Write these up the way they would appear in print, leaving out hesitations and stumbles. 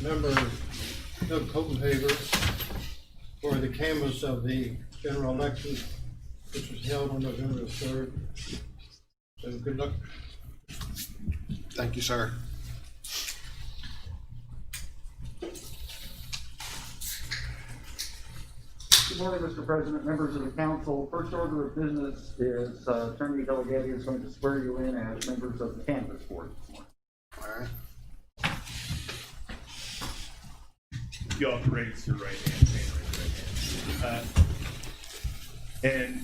Member Doug Copenhaver for the canvass of the general election, which was held on November 3rd. So good luck. Thank you, sir. Good morning, Mr. President, members of the council. First order of business is Attorney Delegati is going to swear you in as members of the canvass board this morning. All right. You all can raise your right hand, raise your right hand. And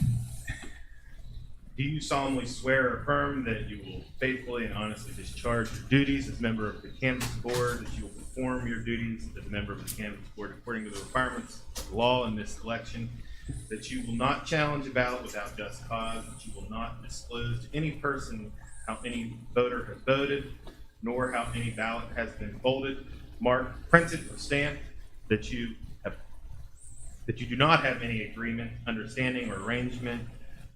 do you solemnly swear or affirm that you will faithfully and honestly discharge your duties as member of the canvass board, that you will perform your duties as a member of the canvass board according to the requirements of the law in this election, that you will not challenge a ballot without just cause, that you will not disclose to any person how any voter has voted, nor how any ballot has been folded, marked, printed, or stamped, that you do not have any agreement, understanding, or arrangement,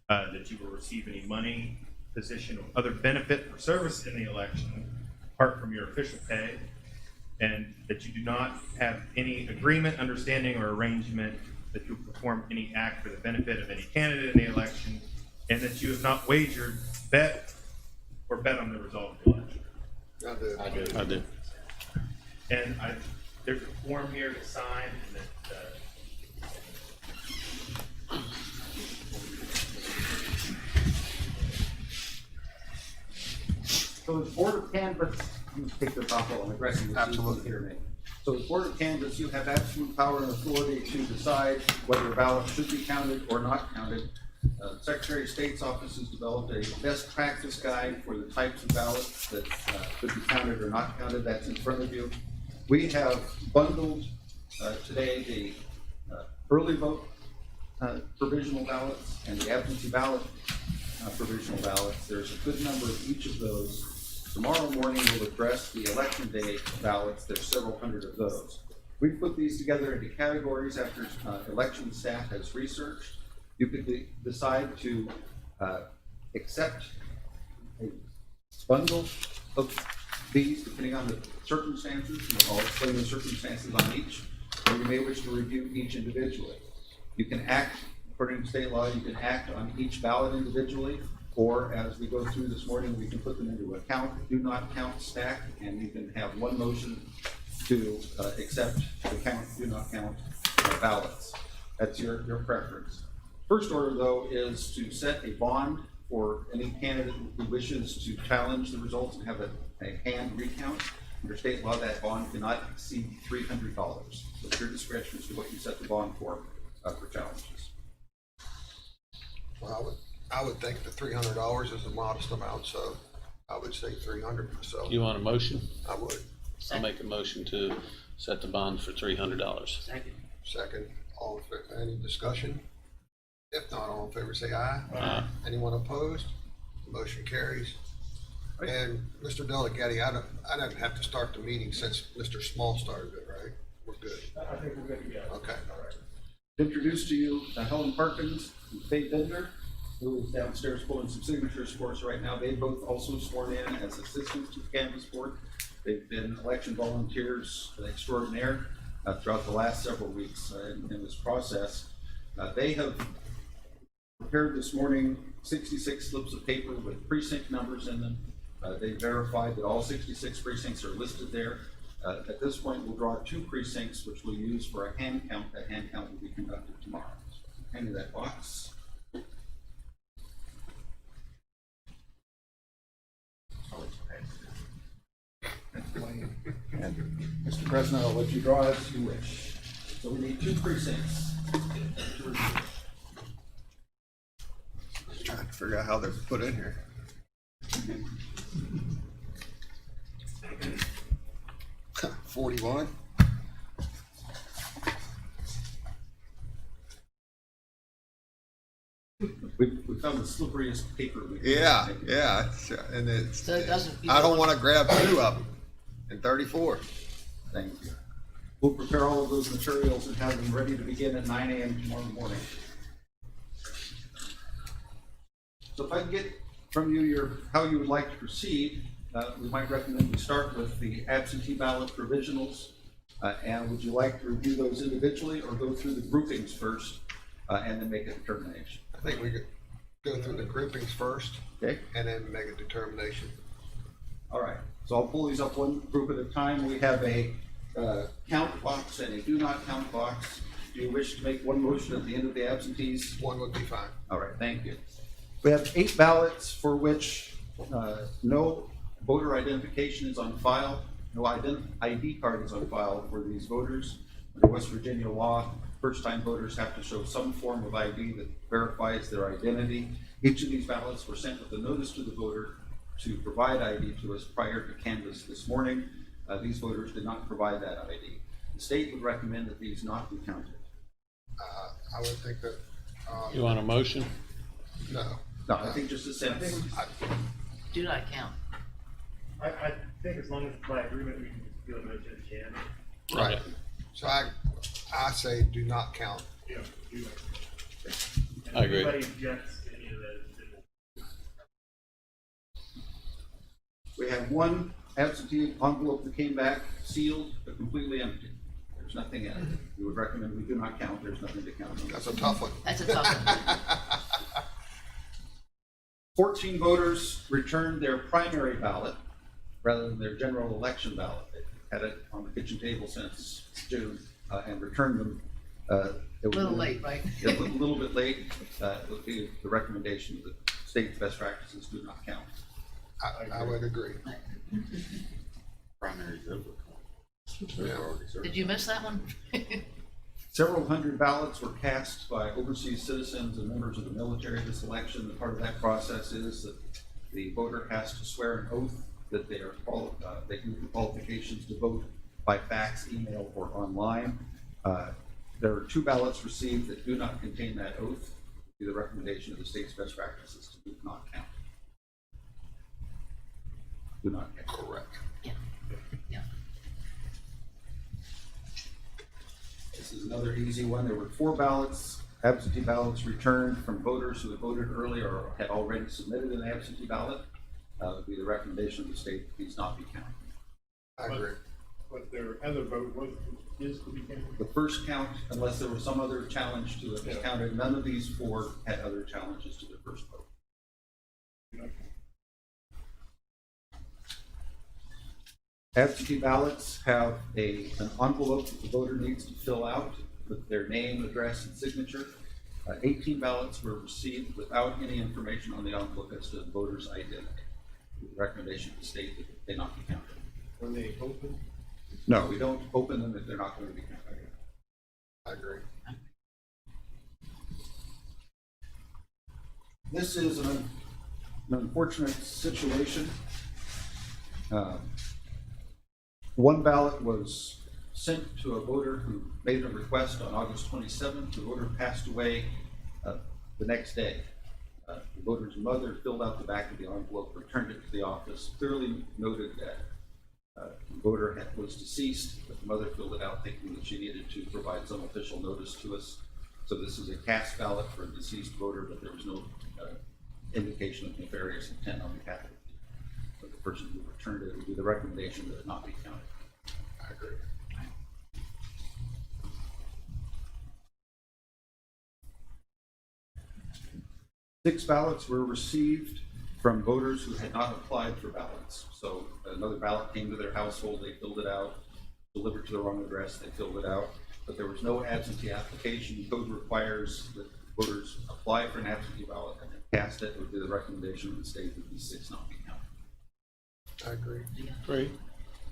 that you will receive any money, position, or other benefit for service in the election apart from your official pay, and that you do not have any agreement, understanding, or arrangement that you will perform any act for the benefit of any candidate in the election, and that you have not wagered, bet on the result of the election. I do. And there's a form here to sign, and that So as Board of Canvass, let me take this off while I'm addressing this. Absolutely. Hear me. So as Board of Canvass, you have absolute power and authority to decide whether a ballot should be counted or not counted. Secretary of State's office has developed a best practice guide for the types of ballots that could be counted or not counted. That's in front of you. We have bundled today the early vote provisional ballots and the absentee ballot provisional ballots. There's a good number of each of those. Tomorrow morning we'll address the election day ballots. There's several hundred of those. We've put these together into categories after election staff has researched. You could decide to accept a bundle of these depending on the circumstances, and I'll explain the circumstances on each, or you may wish to review each individually. You can act, according to state law, you can act on each ballot individually, or as we go through this morning, we can put them into a count, do not count stack, and you can have one motion to accept the count, do not count ballots. That's your preference. First order, though, is to set a bond for any candidate who wishes to challenge the results and have a hand recount. Under state law, that bond cannot exceed $300. So it's your discretion as to what you set the bond for challenges. Well, I would think the $300 is a modest amount, so I would say 300 myself. You want a motion? I would. I'll make a motion to set the bond for $300. Second, all in favor, any discussion? If not, all in favor say aye. Aye. Anyone opposed? The motion carries. And Mr. Delegati, I don't have to start the meeting since Mr. Small started it, right? We're good. I think we're good to go. Okay. All right. Introduce to you Helen Parkins and Faye Bender, who is downstairs pulling some signatures for us right now. They both also sworn in as assistants to the canvass board. They've been election volunteers extraordinaire throughout the last several weeks in this process. They have prepared this morning 66 slips of paper with precinct numbers in them. They verified that all 66 precincts are listed there. At this point, we'll draw 2 precincts, which we'll use for a hand count. That hand count will be conducted tomorrow. So hand you that box. And Mr. President, I'll let you draw as you wish. So we need 2 precincts to review. Trying to figure out how they're put in here. $41. We found the slipperiest paper. Yeah, and it's. So it doesn't. I don't want to grab 2 of them. And 34. Thank you. We'll prepare all of those materials and have them ready to begin at 9 a.m. tomorrow morning. So if I can get from you how you would like to proceed, we might recommend we start with the absentee ballot provisionals. And would you like to review those individually or go through the groupings first and then make a determination? I think we could go through the groupings first. Okay. And then make a determination. All right. So I'll pull these up one group at a time. We have a count box and a do not count box. Do you wish to make one motion at the end of the absentees? 1 would be fine. All right, thank you. We have 8 ballots for which no voter identification is on file, no ID card is on file for these voters. Under West Virginia law, first-time voters have to show some form of ID that verifies their identity. Each of these ballots were sent with a notice to the voter to provide ID to us prior to canvass this morning. these voters did not provide that ID. The state would recommend that these not be counted. I would think that, You want a motion? no. No, I think just a sentence. Do not count. I think as long as by agreement, we can do a motion at the end. Right. So I say do not count. Yeah. I agree. If anybody objects to any of those, We have one absentee envelope that came back sealed but completely empty. There's nothing in it. We would recommend we do not count. There's nothing to count on. That's a tough one. That's a tough one. 14 voters returned their primary ballot rather than their general election ballot. They had it on the kitchen table since June and returned them. A little late, right? A little bit late. It would be the recommendation that state's best practices do not count. I would agree. Primary's over. Yeah. Did you miss that one? Several hundred ballots were cast by overseas citizens and members of the military this election. And part of that process is that the voter has to swear an oath that they meet the qualifications to vote by fax, email, or online. There are 2 ballots received that do not contain that oath. It would be the recommendation of the state's best practices to do not count. Do not count. Correct. Yeah. Yeah. This is another easy one. There were 4 ballots, absentee ballots returned from voters who had voted earlier or had already submitted an absentee ballot. Would be the recommendation of the state that these not be counted. I agree. But their other vote is to be counted. The first count, unless there was some other challenge to it, was counted. None of these 4 had other challenges to their first vote. Absentee ballots have an envelope that the voter needs to fill out with their name, address, and signature. 18 ballots were received without any information on the envelope as to the voter's identity. The recommendation of the state that they not be counted. Were they open? No, we don't open them if they're not going to be counted. I agree. This is an unfortunate situation. One ballot was sent to a voter who made a request on August 27th. The voter passed away the next day. The voter's mother filled out the back of the envelope, returned it to the office, clearly noted that the voter was deceased, but the mother filled it out thinking that she needed to provide some official notice to us. So this is a cast ballot for a deceased voter, but there was no indication of nefarious intent on behalf of the person who returned it. It would be the recommendation that it not be counted. I agree. Six ballots were received from voters who had not applied for ballots. So another ballot came to their household, they filled it out, delivered to the wrong address, they filled it out, but there was no absentee application. Code requires that voters apply for an absentee ballot and then cast it. It would be the recommendation of the state that these 6 not be counted. I agree. Great.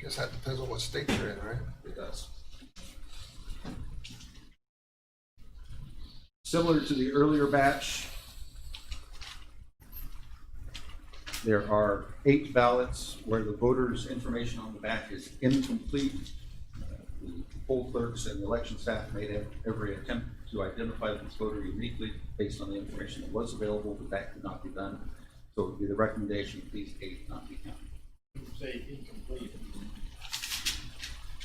Guess that depends on what state you're in, right? It does. Similar to the earlier batch, there are 8 ballots where the voter's information on the back is incomplete. The poll clerks and the election staff made every attempt to identify this voter uniquely based on the information that was available, but that could not be done. So it would be the recommendation that these 8 not be counted. Say incomplete.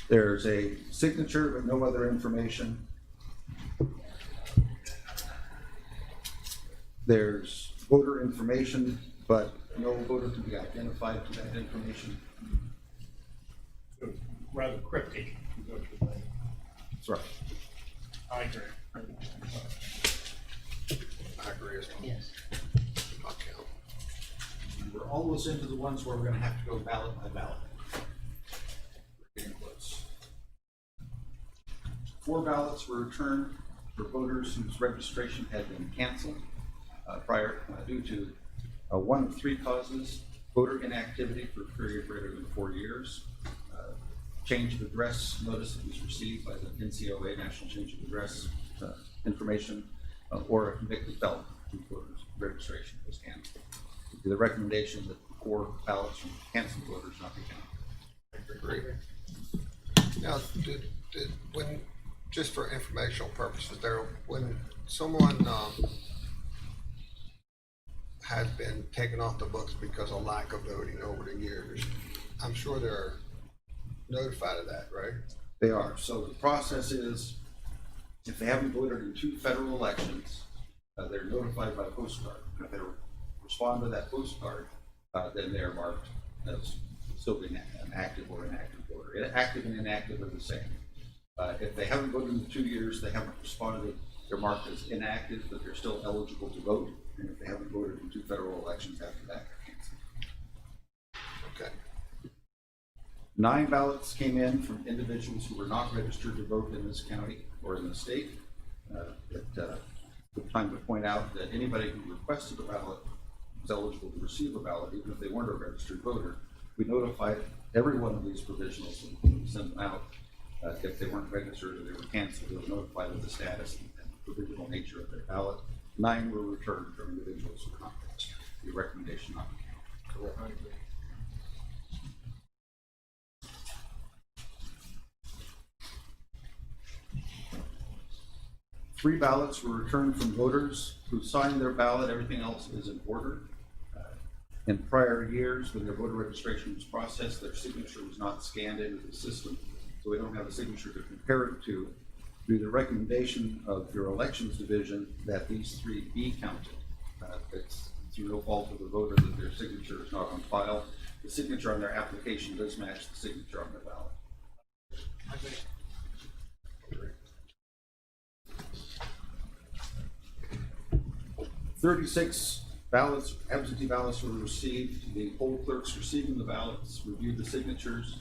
There's a signature but no other information. There's voter information, but no voter can be identified to that information. So rather cryptic. is what you're saying. That's right. I agree. I agree as well. Yes. Not count. And we're almost into the ones where we're going to have to go ballot by ballot. We're getting close. 4 ballots were returned for voters whose registration had been canceled due to one of 3 causes: voter inactivity for a period greater than 4 years, change of address notice that was received by the NCOA, National Change of Address information, or a convicted felon whose voter's registration was canceled. It would be the recommendation that 4 ballots from canceled voters not be counted. Agree. Now, when, just for informational purposes, Daryl, when someone, has been taken off the books because of lack of voting over the years, I'm sure they're notified of that, right? They are. So the process is, if they haven't voted in 2 federal elections, they're notified by postcard. If they respond to that postcard, then they are marked as still being an active or inactive voter. Active and inactive are the same. If they haven't voted in 2 years, they haven't responded, they're marked as inactive, but they're still eligible to vote. And if they haven't voted in 2 federal elections after that, they're canceled. Okay. 9 ballots came in from individuals who were not registered to vote in this county or in the state. It's time to point out that anybody who requested a ballot was eligible to receive a ballot, even if they weren't a registered voter. We notified every one of these provisionals and we sent them out. If they weren't registered or they were canceled, they were notified of the status and the provisional nature of their ballot. 9 were returned from individuals who were not registered. The recommendation not to count. Correct. 3 ballots were returned from voters who signed their ballot. Everything else is in order. In prior years, when their voter registration was processed, their signature was not scanned into the system, so we don't have a signature to compare it to. Through the recommendation of your elections division that these 3 be counted. It's through no fault of the voter that their signature is not on file. The signature on their application does match the signature on their ballot. 36 ballots, absentee ballots were received. The poll clerks receiving the ballots reviewed the signatures,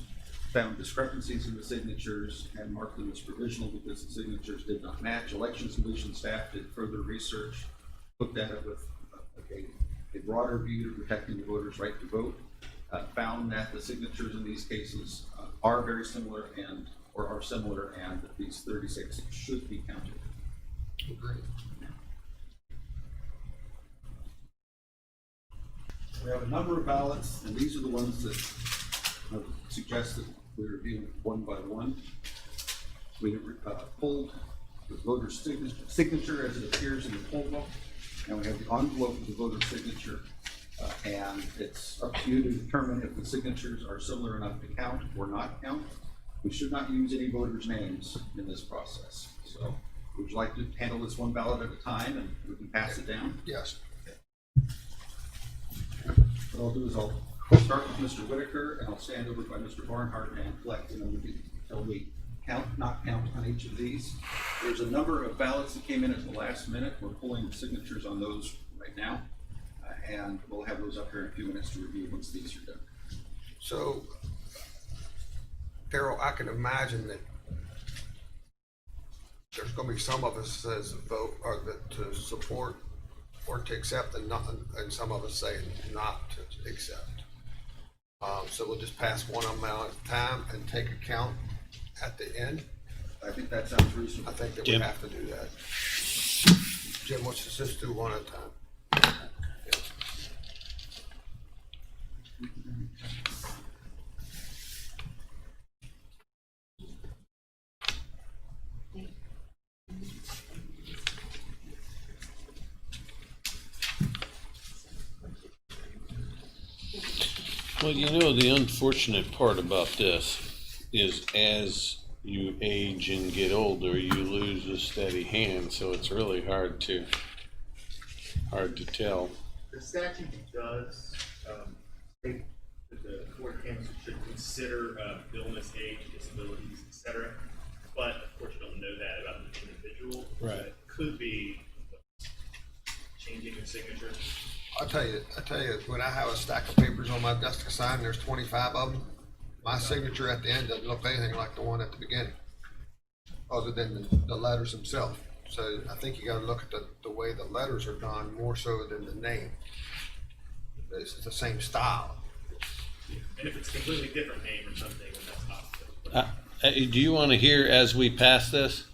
found discrepancies in the signatures, and marked them as provisional because the signatures did not match. Elections Commission staff did further research, looked at it with a broader view to protecting the voters' right to vote, found that the signatures in these cases are very similar and that these 36 should be counted. Agreed. We have a number of ballots, and these are the ones that I would suggest that we review one by one. We pulled the voter's signature as it appears in the poll book, and we have the envelope of the voter's signature, and it's up to you to determine if the signatures are similar enough to count or not count. We should not use any voters' names in this process. So would you like to handle this one ballot at a time, and we can pass it down? Yes. What I'll do is I'll start with Mr. Whitaker, and I'll stand over by Mr. Barnhart and collect them until we count, not count on each of these. There's a number of ballots that came in at the last minute. We're pulling the signatures on those right now, and we'll have those up here in a few minutes to review once these are done. So, Daryl, I can imagine that there's going to be some of us says vote or that to support or to accept, and not, and some of us say not to accept. So we'll just pass one amount at a time and take a count at the end. I think that sounds reasonable. I think that Jim. we have to do that. Jim, let's just do one at a time. Well, you know, the unfortunate part about this is as you age and get older, you lose a steady hand, so it's really hard to tell. The statute does state that the board of canvassers should consider illness, age, disabilities, etc. But of course, you don't know that about the individual. Right. So it could be changing your signature. I'll tell you, when I have a stack of papers on my desk to sign, there's 25 of them. My signature at the end doesn't look anything like the one at the beginning, other than the letters themselves. So I think you gotta look at the way the letters are done more so than the name. It's the same style. And if it's a completely different name or something, then that's possible. Do you want to hear as we pass this?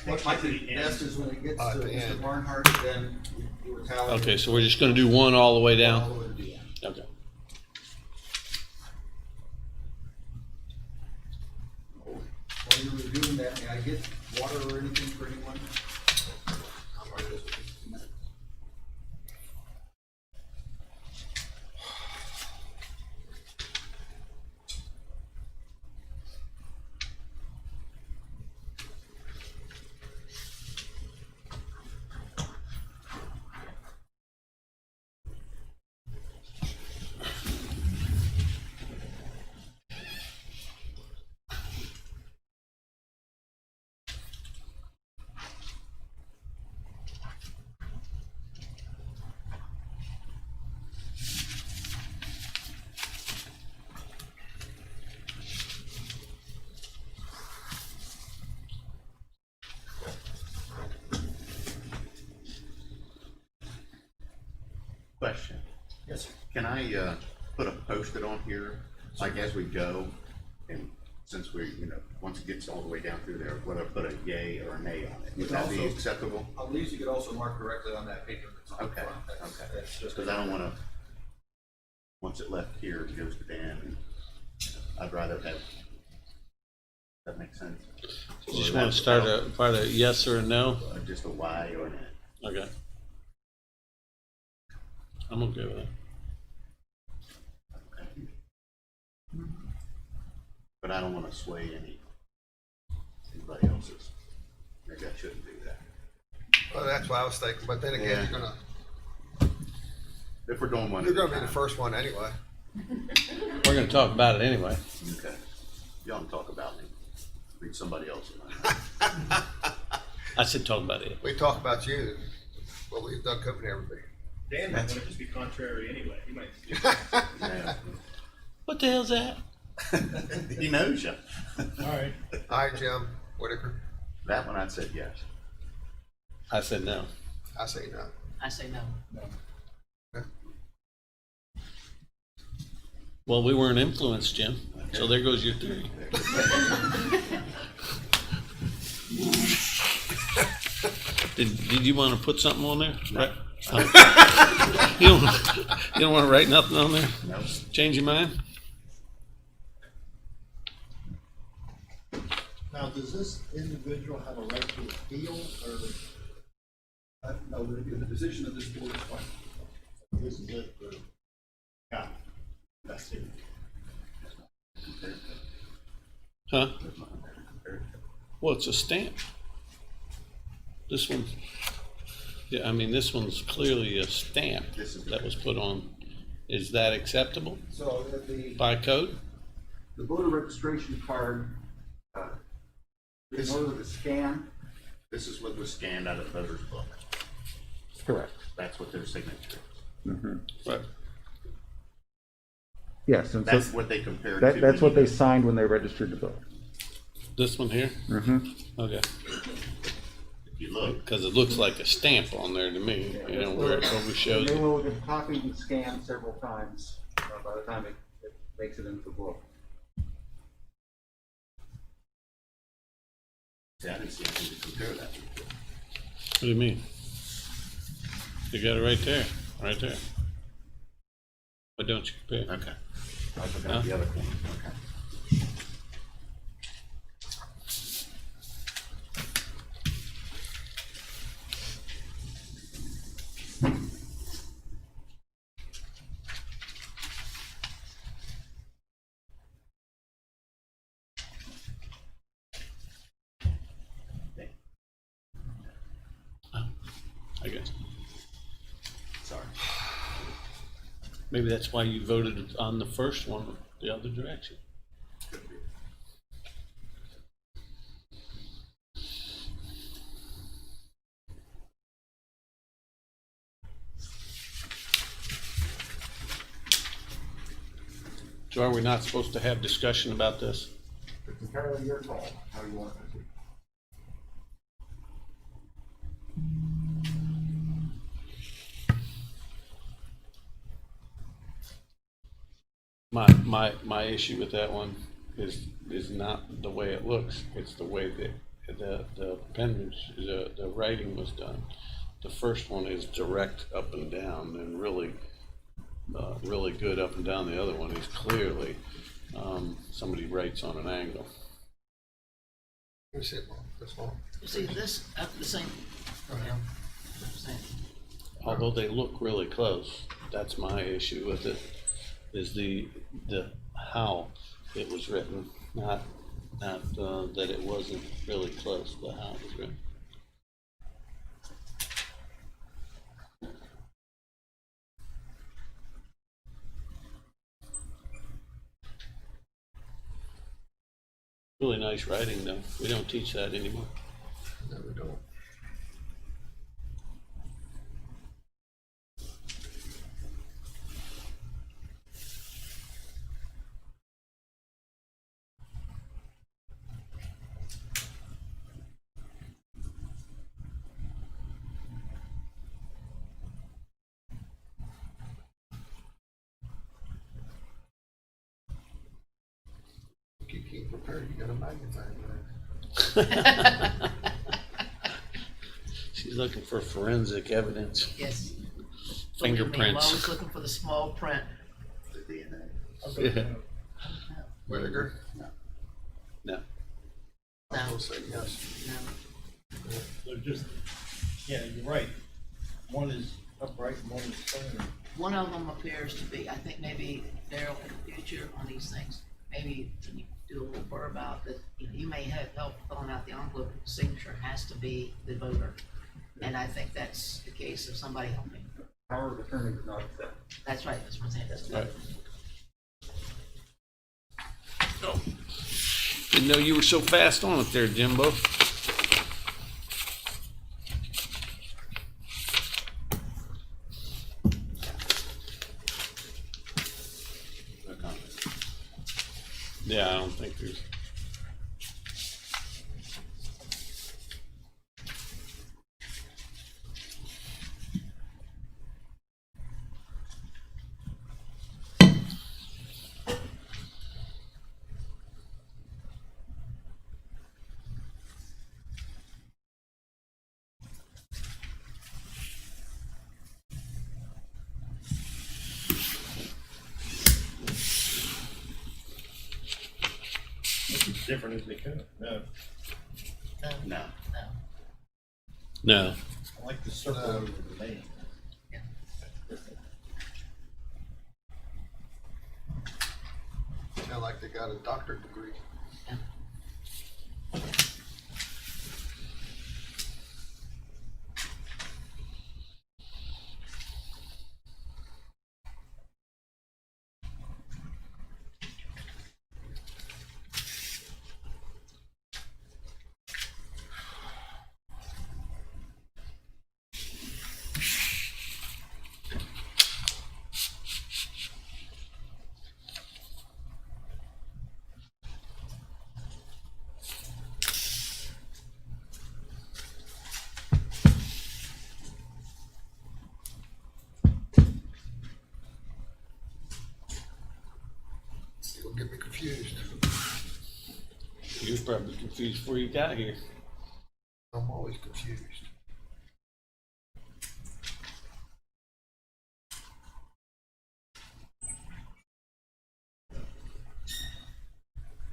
What might be best is when it gets to At the Mr. end. Barnhart, then we will tally. Okay, so we're just going to do one all the way all down? the way to the end. Okay. While you're reviewing that, may I get water or anything for anyone? Question. Yes, sir. Can I, put a post-it on here, like as we go? And since we, once it gets all the way down through there, whether I put a yay or a nay on it, would that be acceptable? I believe you could also mark directly on that paper that's on the Okay, front. That's- okay. That's just. Because I don't wanna, once it left here, it goes to Dan, and I'd rather have, that makes sense? You just want to start a yes or a no? Just a Y or an A. Okay. I'm okay with that. But I don't wanna sway anybody else's. Maybe I shouldn't do that. Well, that's what I was thinking, but then again, Yeah. If we're doing one. you're at a gonna be the time. first one anyway. We're gonna talk about it anyway. Okay. Y'all can talk about me. Read somebody else. I said talk about it. We talk about you, but we've done covering everything. Dan might want to just be contrary anyway. He might. Yeah. What the hell's that? He knows you. All right, All right, Jim Whitaker, That one I said yes. I said no. I say no. I say no. Well, we weren't influenced, Jim. So there goes your theory. Did you want to put something on there? Right. You don't want to write nothing on there? No. Change your mind? now, does this individual have a right to appeal, or No, the decision of this board is fine. this is it for, yeah, that's it. Huh? Well, it's a stamp. This one, yeah, I mean, this one's clearly a stamp that was put on. Is that acceptable So the by code? voter registration card, in order to scan. This is what was scanned out of the voter's book. Correct. That's what their signature is. Right. Yes, and That's so what they compared to. that's when what they you- signed when they registered to vote. This one here? Mm-hmm. Okay. If you look, Because it looks like a stamp on there to me, you know, where it always shows. They will get copied and scanned several times by the time it makes it into the book. see, I didn't see anything to compare that to. What do you mean? You got it right there, right there. Why don't you compare? Okay. I was looking at the other corner, okay. I guess. Sorry. Maybe that's why you voted on the first one the other direction. Could be. So are we not supposed to have discussion about this? It's entirely your call, how you want it to be. My issue with that one is not the way it looks, it's the way that the penmanship, the writing was done. The first one is direct up and down and really, really good up and down. The other one is clearly, somebody writes on an angle. Let me see it, Mark. This long. You see this, the same, same. Although they look really close, that's my issue with it, is the how it was written, not that it wasn't really close, but how it was written. Really nice writing though. We don't teach that anymore. No, we don't. You keep prepared, you got a magnifying glass. She's looking for forensic evidence. Yes. Believe me, I'm Fingerprints. always looking for the small print. The DNA. Yeah. Whitaker? No. No, I will say yes. no. They're just, yeah, you're right. One is upright and one is standing. One of them appears to be, I think maybe Daryl in the future on these things, maybe you do a little blurb about that, you may have help filling out the envelope, the signature has to be the voter. And I think that's the case of somebody helping. Power of attorney is not accepted. That's right, that's what I'm saying, that's Right. good. Didn't know you were so fast on it there, Jimbo. No comment. Yeah, I don't think there's. It's different as they come. No, No, No. no. No. I like the circle over the name. Yeah. Sound like they got a doctorate degree. You'll get me confused. You were probably confused before you got here. I'm always confused.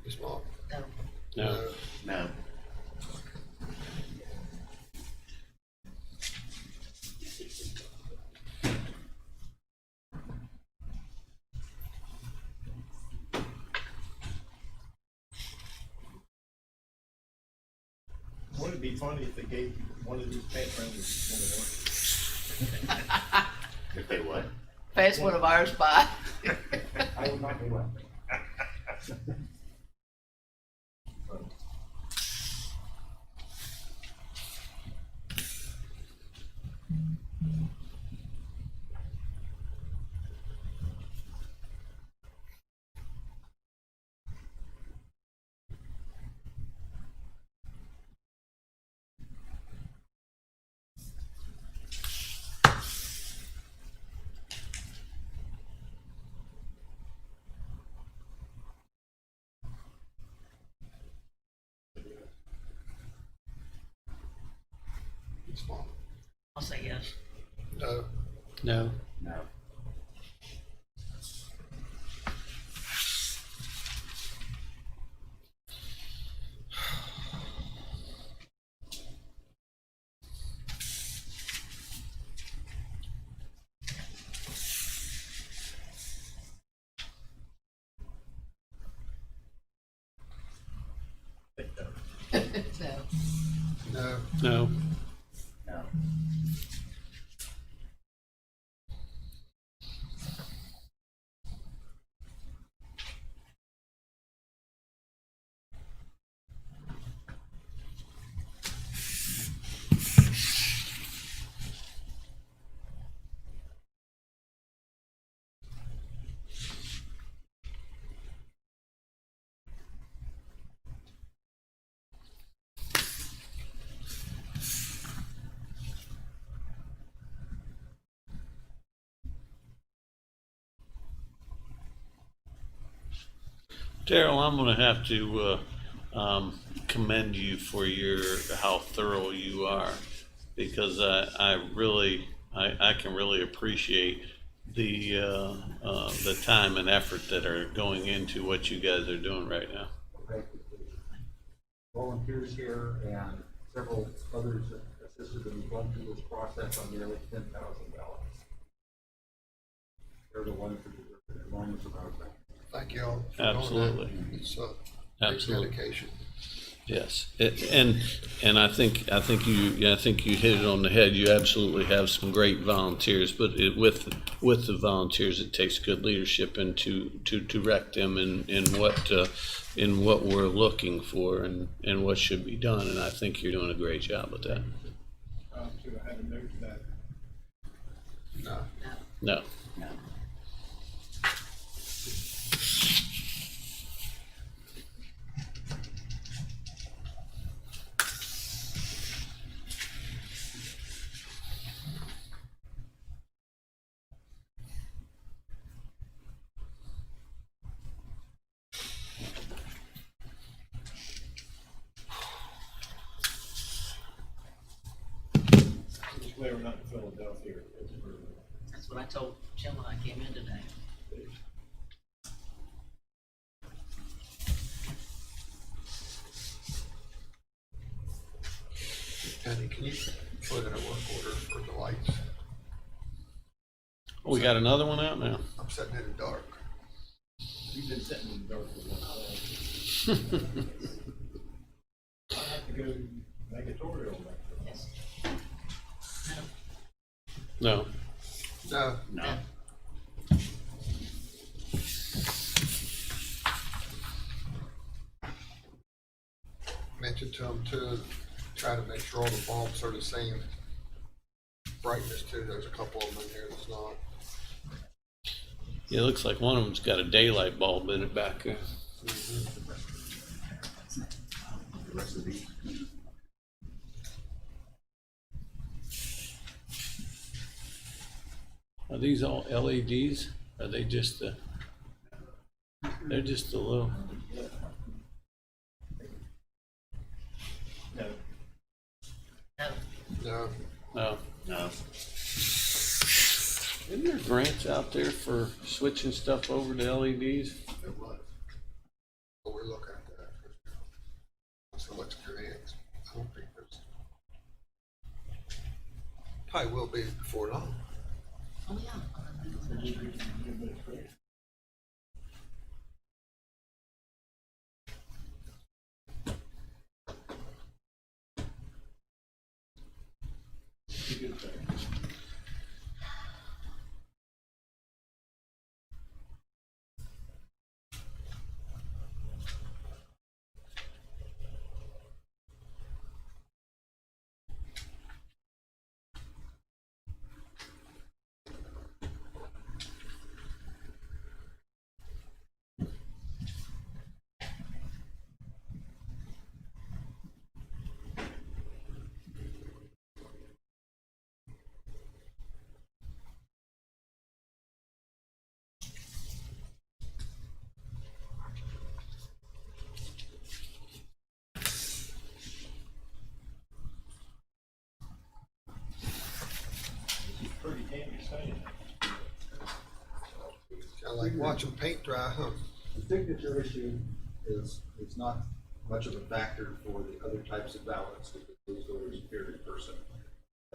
Miss Mark? No. No. No. Wouldn't it be funny if they gave one of these pants rounds one of If they what? Pass one of ours by. I would not be laughing. Miss Mark? I'll say yes. No. No. No. No. No. No. Daryl, I'm gonna have to, commend you for how thorough you are, because I can really appreciate the time and effort that are going into what you guys are doing right now. Thank you. Volunteers here and several others that assisted in going through this process on nearly 10,000 ballots. They're the ones that deserve an enormous amount of thanks. Thank you all. for doing that. Absolutely. It's great Absolutely. dedication. Yes, and I think you hit it on the head. You absolutely have some great volunteers, but with the volunteers, it takes good leadership and to direct them in what we're looking for and what should be done. And I think you're doing a great job with that. To have a note to that. No. No. Just glad we're not in Philadelphia or Pittsburgh. That's what I told Jim when I came in today. Penny, can you put in a work order for the lights? Oh, we got another one out now. I'm setting it in dark. You've been sitting in the dark for a while. I have to go negatorial. Yes. No. No. No. Mentioned to them too, try to make sure all the bulbs are the same brightness too. There's a couple of them in here that's not. Yeah, it looks like one of them's got a daylight bulb in it back there. The rest of these. Are these all LEDs? Are they just they're just a little. No. No. No. No. No. Isn't there grants out there for switching stuff over to LEDs? There was. But we're looking at that. Not so much grants. I don't think there's. Probably will be before long. Oh, yeah. Good thing. Pretty damn exciting. I like watching paint dry, huh? The signature issue is not much of a factor for the other types of ballots because those voters appear in person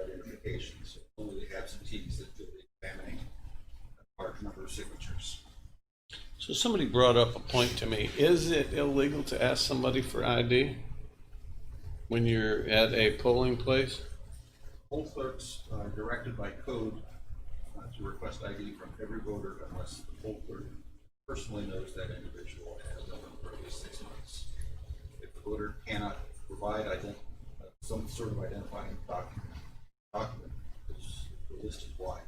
identifications. So only the absentees that will be examining a large number of signatures. So somebody brought up a point to me. Is it illegal to ask somebody for ID? When you're at a polling place? Poll clerks are directed by code to request ID from every voter unless the poll clerk personally knows that individual has been for at least 6 months. If the voter cannot provide some sort of identifying document, which the list is wide,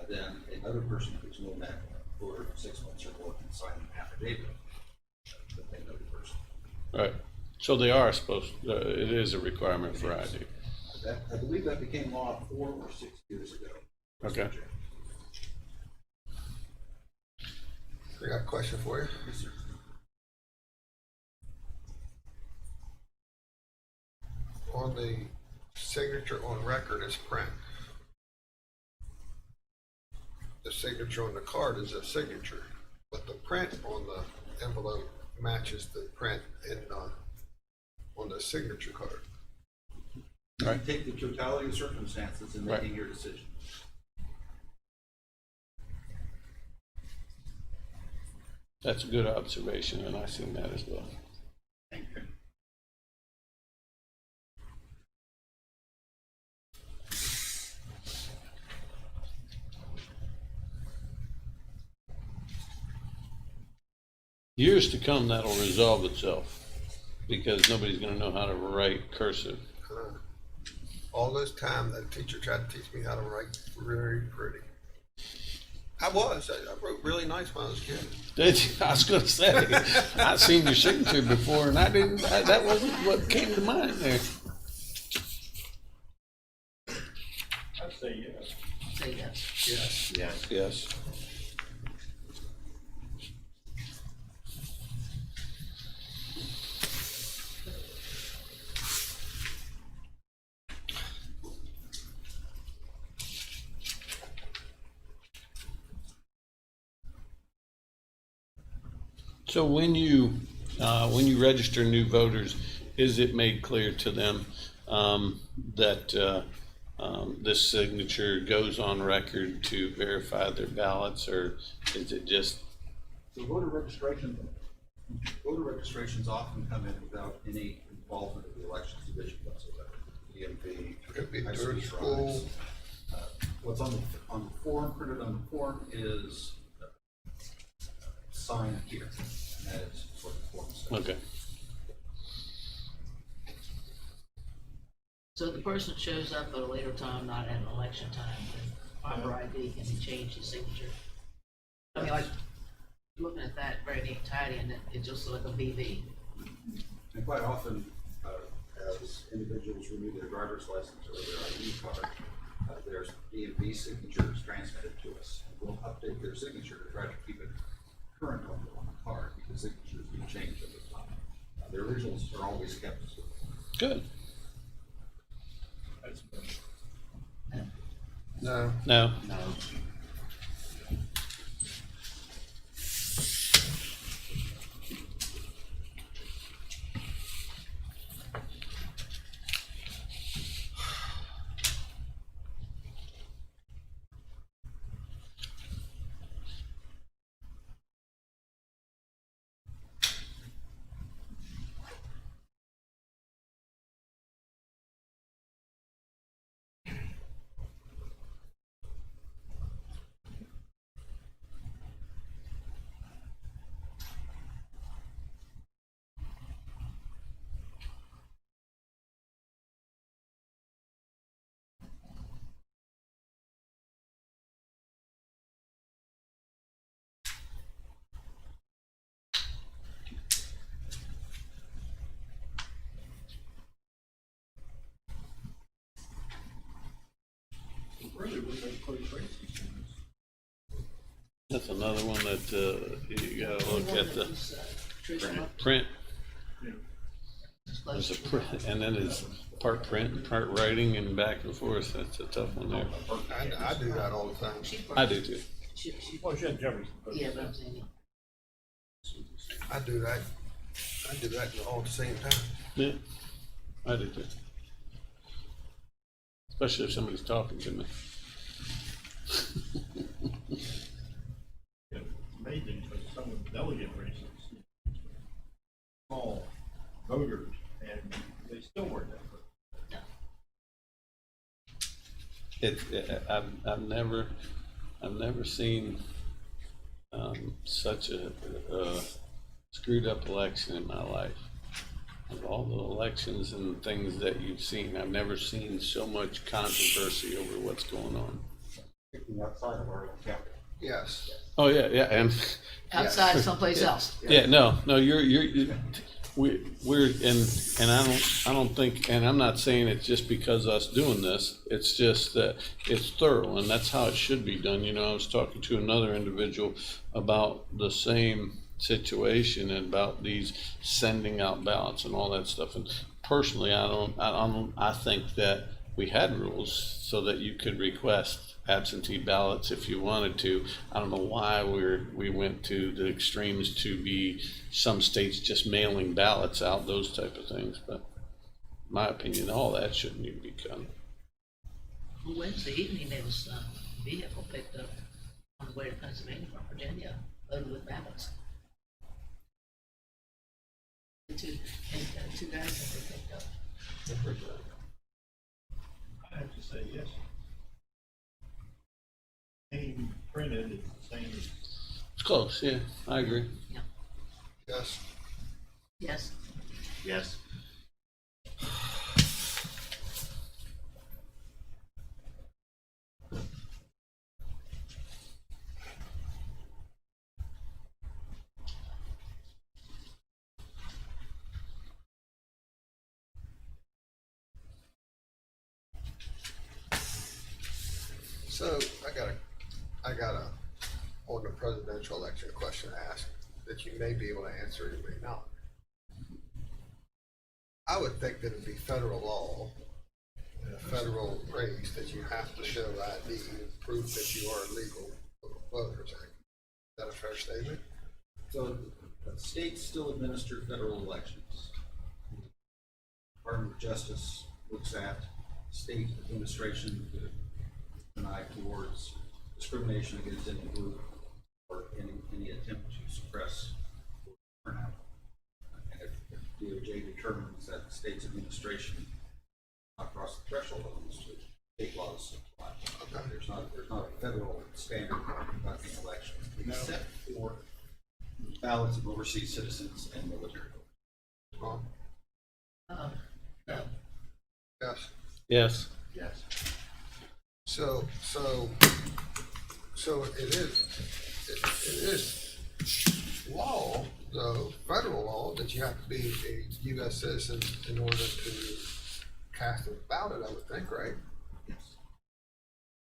then another person who's known that voter for 6 months or more can sign an affidavit that they know the person. Right. So they are supposed, it is a requirement for ID. I believe that became law 4 or 6 years ago. Okay. I got a question for you. Yes, sir. On the signature on record is print. The signature on the card is a signature, but the print on the envelope matches the print on the signature card. Right. You take the totality of circumstances in making your decision. That's a good observation, and I've seen that as well. Thank you. Years to come, that'll resolve itself, because nobody's gonna know how to write cursive. All this time, that teacher tried to teach me how to write very pretty. I wrote really nice when I was a kid. Did you? I was gonna say, I've seen your signature before, and that wasn't what came to mind there. I'd say yes. Say yes. Yes. Yes. Yes. So when you register new voters, is it made clear to them that this signature goes on record to verify their ballots, or is it just? So voter registrations often come in without any involvement of the elections division whatsoever. DMV, Could be high through school school. drives. What's on the form, printed on the form is signed here. And that is what the form says. Okay. So if the person shows up at a later time, not at an election time, then proper ID can be changed to signature. I mean, like, looking at that very neat tidy, and it just looks like a BV. And quite often, as individuals renew their driver's license or their ID card, there's DMV signatures transmitted to us. And we'll update their signature to try to keep it current on the card, because signatures do change over time. The originals are always kept. Good. That's No. No. No. really was a close race. That's another one that you gotta look at the print. There's a print, and then it's part print and part writing and back and forth. That's a tough one there. I do that all the time. I do too. Well, she had Jefferson. Yeah, but I'm saying, I do that. I do that all at the same time. Yeah, I do too. Especially if somebody's talking to me. It's amazing because some of the delegate races, small voters, and they still work I've never seen, such a screwed up election in my life. Of all the elections and things that you've seen, I've never seen so much controversy over what's going on. Picking outside of our own county. Yes. Oh, yeah, yeah, and, Outside someplace else. yeah, no, we're, and I don't think, and I'm not saying it's just because us doing this, it's just that it's thorough, and that's how it should be done. You know, I was talking to another individual about the same situation and about these sending out ballots and all that stuff. And personally, I think that we had rules so that you could request absentee ballots if you wanted to. I don't know why we went to the extremes to be some states just mailing ballots out, those type of things. But in my opinion, all that shouldn't even be done. Well, Wednesday evening, there was a vehicle picked up on the way to Pennsylvania from Virginia, loaded with ballots. Two guys that they picked up. I have to say yes. Same printed, it's the same. It's close, yeah, I agree. Yes. Yes. Yes. So I got a on the presidential election question to ask that you may be able to answer, you may not. I would think that it'd be federal law and a federal race that you have to show ID, proof that you are a legal voter. Is that a fair statement? So states still administer federal elections. Department of Justice looks at state administration with an eye towards discrimination against any group or any attempt to suppress turnout. And if DOJ determines that the state's administration not cross the threshold on this, state laws apply. Okay. There's not a federal standard for conducting elections, except for ballots of overseas citizens and military. Well, No. yes. Yes. Yes. So it is law, the federal law, that you have to be a U.S. citizen in order to cast a ballot, I would think, right? Yes.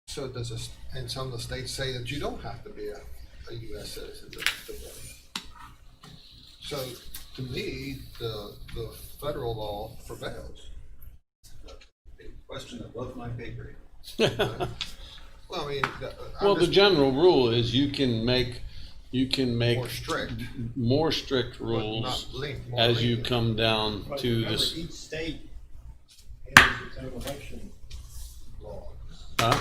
So does this, and some of the states say that you don't have to be a U.S. citizen to vote. So to me, the federal law prevails. A question above my pay grade. Well, I mean, Well, the general rule is you can make more strict, more strict but rules not linked, more as you lenient. come down But to remember, this. each state handles its own election laws. Huh?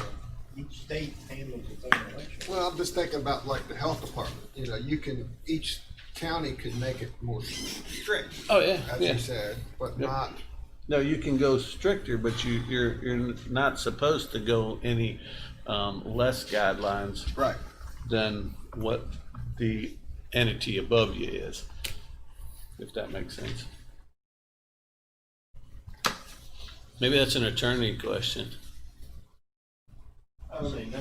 Each state handles its own election. Well, I'm just thinking about like the health department, you know, each county could make it more strict, Oh, yeah, as yeah. you said, but Yep. not, No, you can go stricter, but you're not supposed to go any less guidelines right. than what the entity above you is, if that makes sense. Maybe that's an attorney question. I would say no.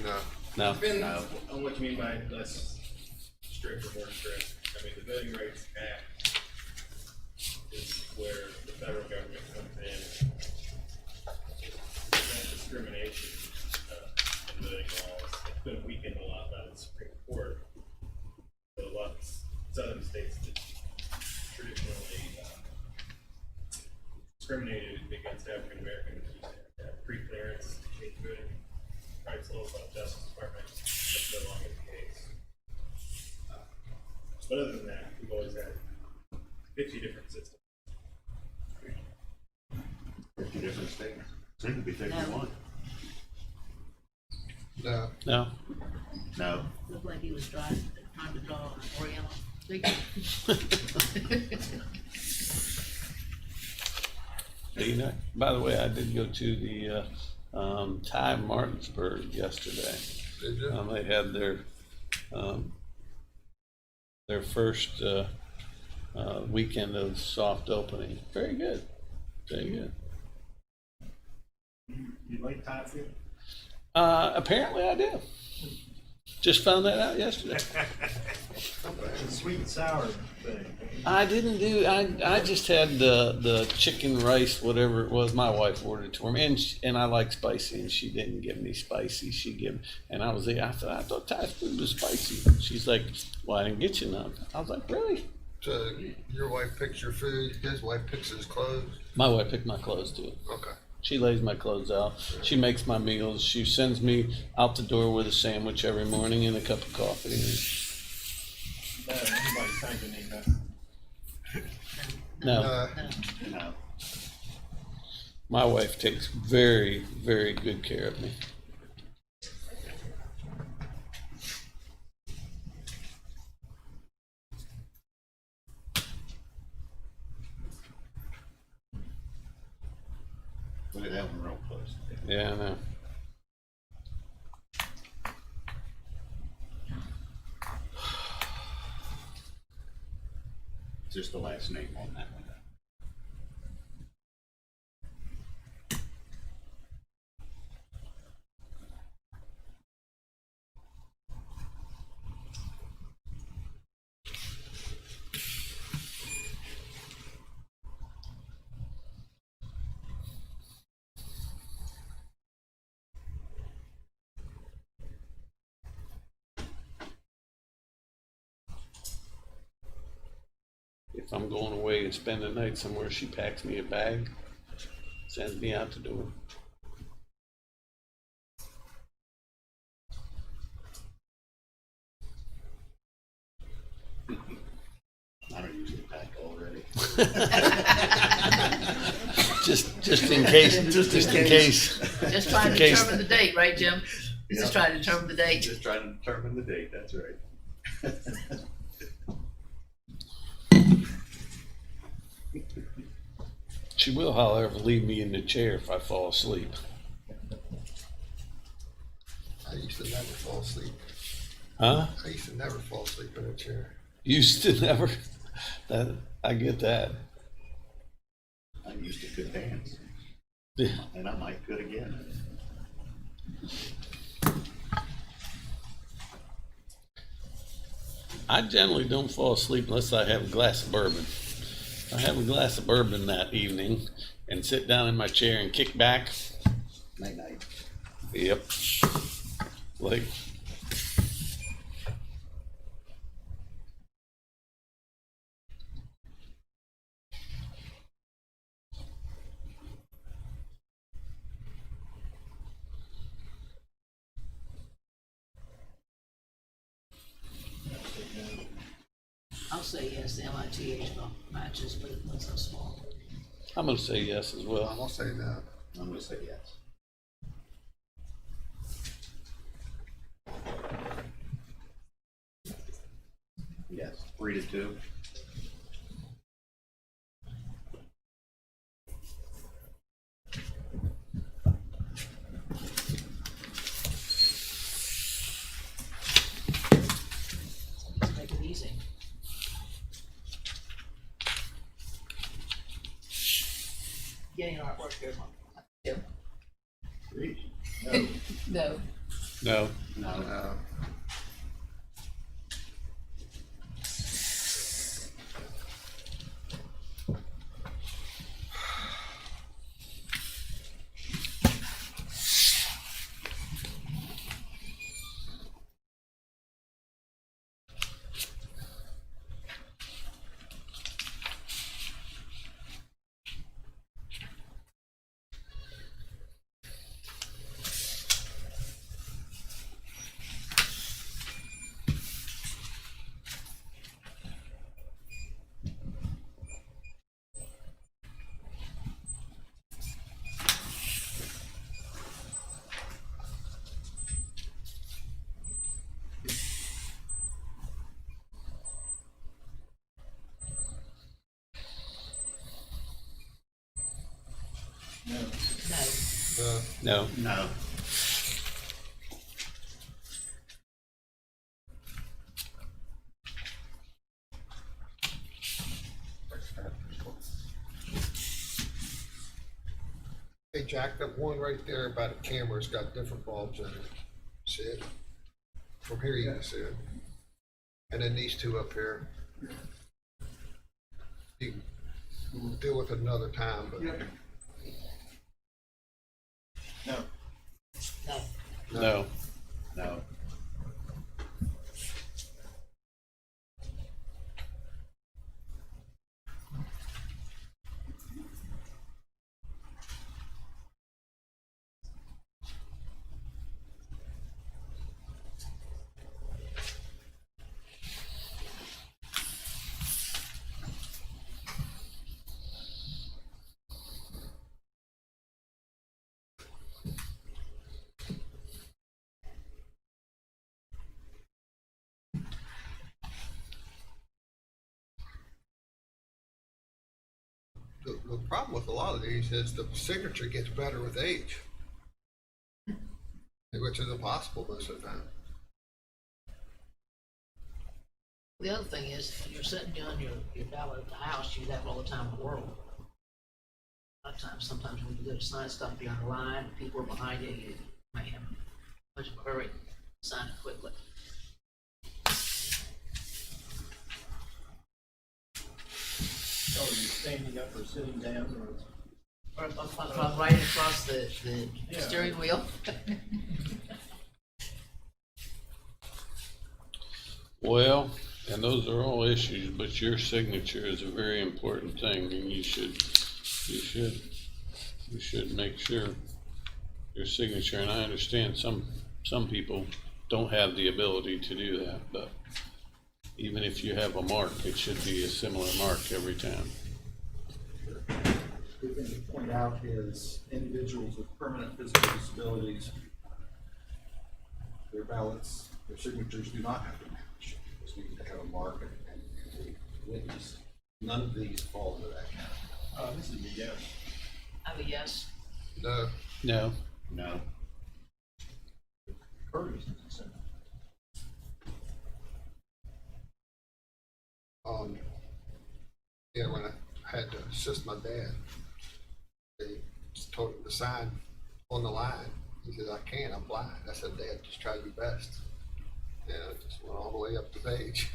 No. No. Depends on what you mean by less strict or more strict. I mean, the Voting Rights Act is where the federal government comes in. There's discrimination in voting laws. It's been weakened a lot by the Supreme Court. But a lot of southern states that traditionally discriminated against African Americans used to have pre-clearance to change voting rights laws by the Justice Department. That's no longer the case. But other than that, we've always had 50 different systems. 50 different states. Soon to be 51. No. No. No. Looked like he was trying to draw an Oriental figure. You know, by the way, I did go to the Thai Martinsburg yesterday. Did you? They had their first weekend of soft opening. Very good, very good. You like Thai food? Apparently, I do. Just found that out yesterday. The sweet and sour thing. I didn't do. I just had the chicken rice, whatever it was. My wife ordered it for me, and I like spicy, and she didn't give me spicy. She gave, and I was like, I thought Thai food was spicy. She's like, well, I didn't get you none. I was like, really? So your wife picks your food, his wife picks his clothes? My wife picked my clothes too. Okay. She lays my clothes out. She makes my meals. She sends me out the door with a sandwich every morning and a cup of coffee. Anybody thinking ain't that? No, No. my wife takes very, very good care of me. Look at that one real close. Yeah, I know. Just the last name on that one. If I'm going away and spend the night somewhere, she packs me a bag, sends me out the door. I don't usually pack already. Just in case. Just in case. Just trying in to case. determine the date, right, Jim? Yeah. Just trying to determine the date. Just trying to determine the date, that's right. She will, however, leave me in the chair if I fall asleep. I used to never fall asleep. Huh? I used to never fall asleep in a chair. Used to never. That I get that. I used to could dance, Yeah. and I might could again. I generally don't fall asleep unless I have a glass of bourbon. I have a glass of bourbon that evening and sit down in my chair and kick back. Night night. Yep. Like, I'll say yes, the MITH matches, but it's so small. I'm gonna say yes as I'm well. gonna say no. I'm gonna say yes. Yes, 3-2. Let's make it easy. Getting artwork here, Mom. Jim? No. No. No. No. No. Hey, Jack, that one right there by the camera's got different bulbs in it. See it? From here you can see it. And then these two up here. You can deal with it another time, but No. No. No. No. the problem with a lot of these is the signature gets better with age. Which is impossible most of the time. The other thing is, if you're sitting on your ballot at the house, you have all the time in the world. A lot of times, sometimes when you go to sign stuff, you're on the line, people are behind you, you might have much of a hurry to sign it quickly. So are you standing up or sitting down or? Or if I'm right across the Yeah. steering wheel. Well, and those are all issues, but your signature is a very important thing, and you should make sure your signature, and I understand some people don't have the ability to do that, but even if you have a mark, it should be a similar mark every time. The thing to point out is individuals with permanent physical disabilities, their ballots, their signatures do not have to match. Just need to have a mark and a witness. None of these fall into that category. This is a yes. I have a yes. No, No. No. Curtis is a senator. yeah, when I had to assist my dad, they just told him to sign on the line. He said, I can't, I'm blind. I said, Dad, just try your best. Yeah, it just went all the way up the page.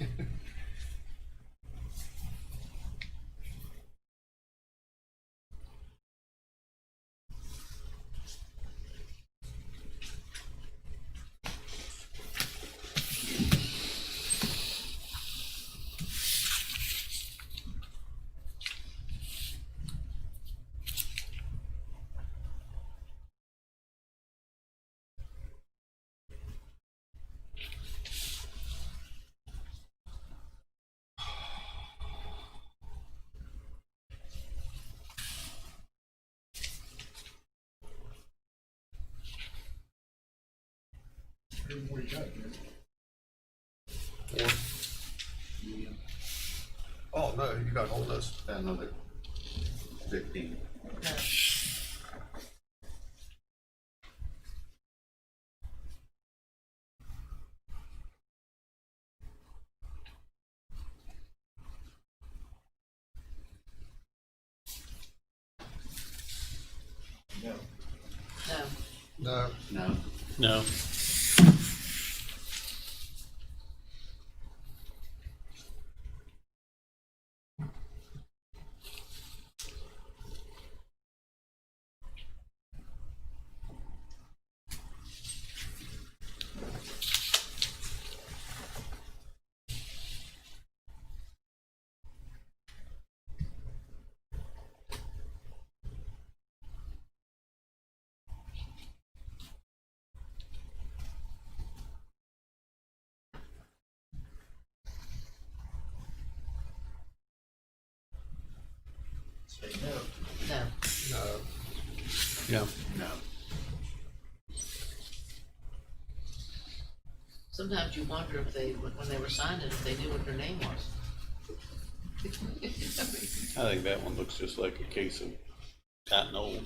How many more you got, Jim? Oh, no, you got hold of this. Another 15. No. No. No. No, No. No. Say no. No. no. Yeah. No. Sometimes you wonder if they, when they were signing, if they knew what their name was. I think that one looks just like a case of gotten old.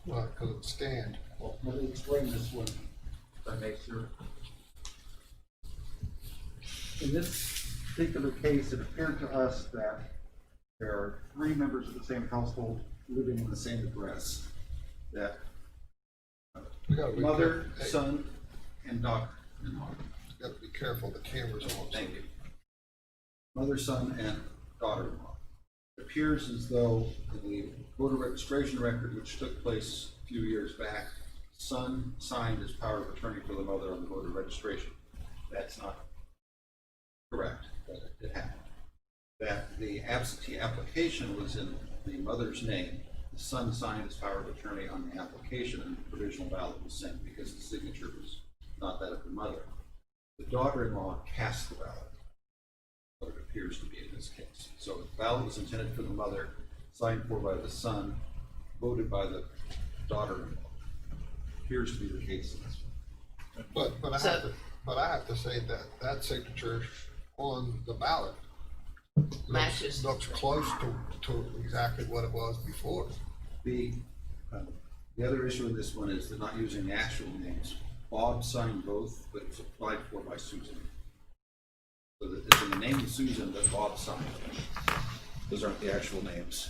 Well, because it's scanned. Well, let me explain this one, if I may, sir. In this particular case, it appeared to us that there are 3 members of the same household living in the same address. That We gotta be mother, careful. Hey, son, and daughter. gotta be careful, the camera's on. Thank you. Mother, son, and daughter-in-law. It appears as though in the voter registration record, which took place a few years back, son signed as power of attorney for the mother on the voter registration. That's not correct, but it happened. That the absentee application was in the mother's name, the son signed as power of attorney on the application, and the provisional ballot was sent because the signature was not that of the mother. The daughter-in-law cast the ballot, what it appears to be in this case. So the ballot was intended for the mother, signed for by the son, voted by the daughter-in-law. Appears to be the case in this one. But I have to say that that signature on the ballot Matches. looks close to exactly what it was before. The other issue in this one is they're not using the actual names. Bob signed both, but it's applied for by Susan. So that it's in the name of Susan that Bob signed. Those aren't the actual names.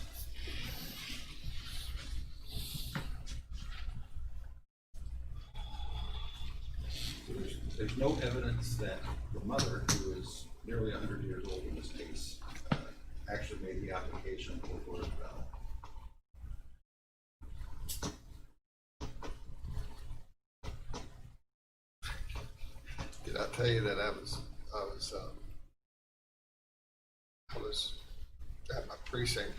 There's no evidence that the mother, who is nearly 100 years old in this case, actually made the application for voter ballot. Did I tell you that I was at my precinct,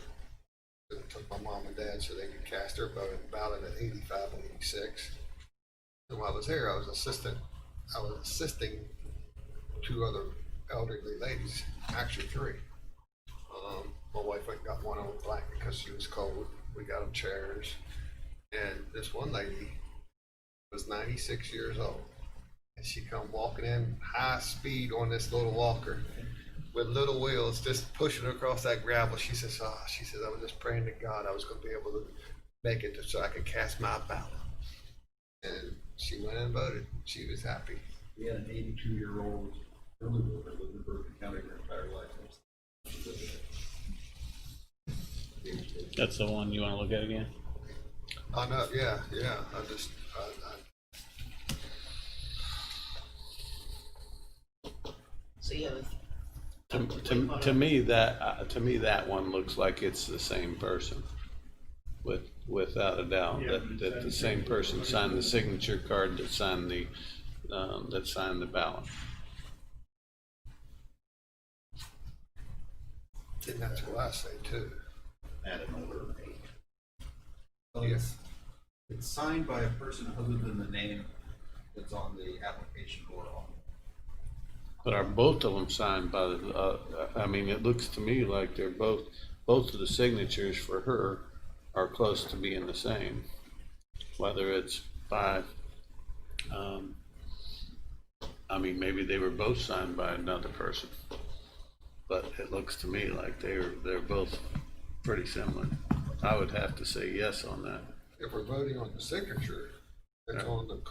and took my mom and dad so they could cast their vote in the ballot at 85 and 86. And while I was there, I was assisting 2 other elderly ladies, actually 3. My wife went and got one on a blanket because she was cold. We got them chairs. And this one lady was 96 years old. And she come walking in high speed on this little walker with little wheels, just pushing across that gravel. She says, I was just praying to God I was going to be able to make it so I could cast my ballot. And she went and voted. She was happy. We had an 82-year-old early voter lived in Berkeley County her entire life. That's the one you wanna look at again? I know, yeah. So you have To me, that one looks like it's the same person, without a doubt. That the same person signed the signature card that signed the ballot. And that's what I say too. Add another name. So it's signed by a person other than the name that's on the application or on. But are both of them signed by the? I mean, it looks to me like they're both of the signatures for her are close to being the same. Whether it's by, I mean, maybe they were both signed by another person, but it looks to me like they're both pretty similar. I would have to say yes on that. If we're voting on the signature, it's Yeah. on the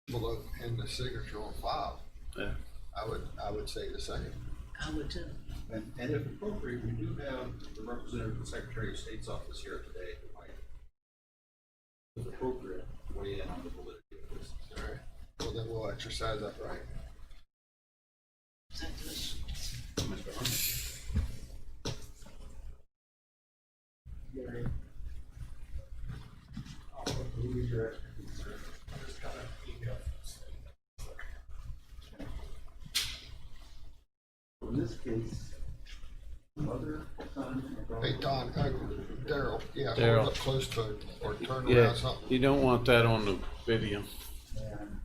below in the signature on file. Yeah. I would say the same. I would too. And if appropriate, we do have the representative of the Secretary of State's office here today who might, if appropriate, weigh in on the validity of this. All right. Well, then we'll exercise that right. Is that this? Mr. Arnold? Gary, who is your expertise, sir? I just got an email. In this case, mother, son, and daughter. Hey, Don, Daryl, yeah, Daryl. hold up close to it or turn Yeah, around something. you don't want that on the video. And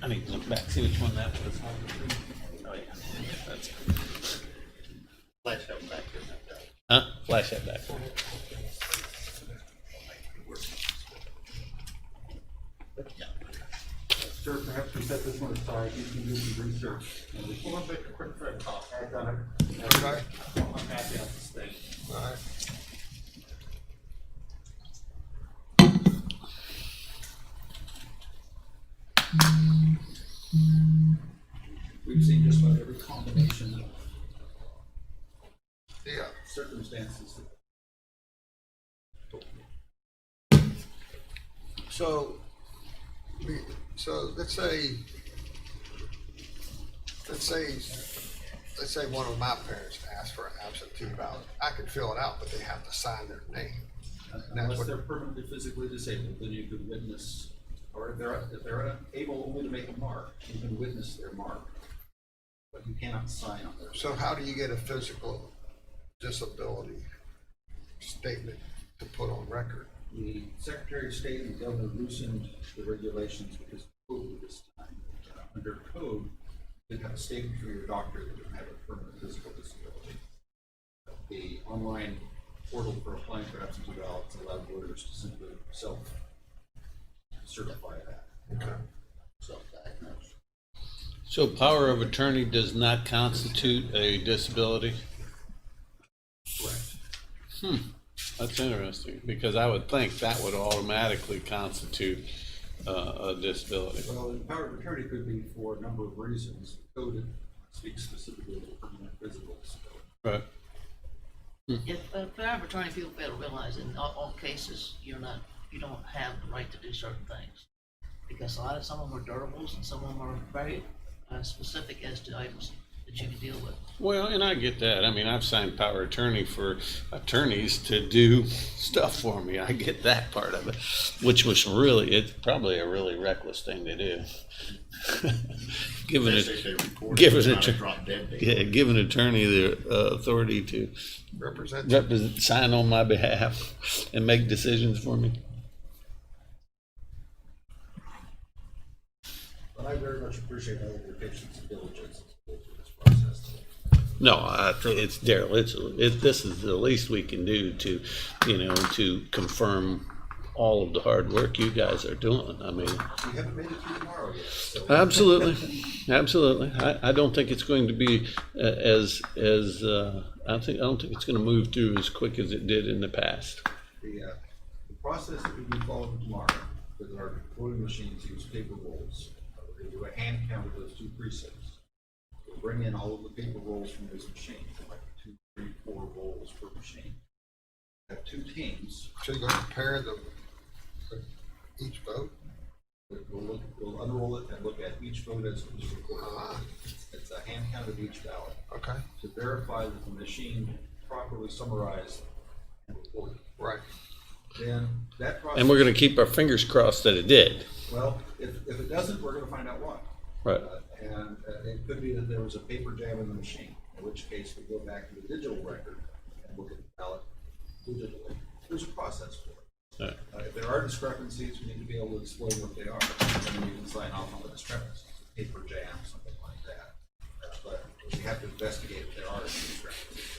I need to look back, see which one that was. Oh, yeah, that's, Flash that one back here. huh? Flash that back. Sir, perhaps we set this one aside, you can do some research. And we can make a quick phone call. I've done it. Okay. I'm happy out this thing. All right. We've seen just about every combination of Yeah. circumstances. So, so let's say one of my parents asked for an absentee ballot. I could fill it out, but they have to sign their name. That's Unless what- they're permanently physically disabled, then you could witness, or if they're able only to make a mark, you can witness their mark. But you cannot sign on their. So how do you get a physical disability statement to put on record? The Secretary of State and the governor loosened the regulations because of COVID this time. Under code, you have a statement from your doctor that you have a permanent physical disability. The online portal for applying for absentee ballots allows voters to simply self-certify that. Okay. Self-diagnose. So power of attorney does not constitute a disability? Correct. That's interesting, because I would think that would automatically constitute a disability. Well, the power of attorney could be for a number of reasons. The code speaks specifically to permanent physical disability. Right. If power of attorney, people fail to realize in all cases, you don't have the right to do certain things. Because some of them are durables and some of them are very specific as to items that you can deal with. Well, and I get that. I mean, I've signed power of attorney for attorneys to do stuff for me. I get that part of it, which was really, it's probably a really reckless thing to do. Giving give an attorney the authority to Represent. sign on my behalf and make decisions for me. But I very much appreciate all of your patience and diligence through this process. No, I think it's Daryl. This is the least we can do to, to confirm all of the hard work you guys are doing. I mean, We haven't made it through tomorrow yet, so. absolutely. I don't think it's going to be I don't think it's going to move through as quick as it did in the past. The process that we do follow tomorrow with our voting machines use paper rolls. We're going to do a hand count of those 2 precincts. We'll bring in all of the paper rolls from those machines, like 2, 3, 4 rolls per machine. Have 2 teams. So you're gonna compare each vote? We'll unroll it and look at each vote as it was recorded. It's a hand count of each ballot Okay. to verify that the machine properly summarized and reported. Right. Then that process. And we're going to keep our fingers crossed that it did. Well, if it doesn't, we're gonna find out why. Right. And it could be that there was a paper jam in the machine, in which case we go back to the digital record and look at the ballot digitally. There's a process for it. Right. If there are discrepancies, we need to be able to explain what they are, and then you can sign off on the discrepancies, paper jam, something like that. But we have to investigate if there are any discrepancies.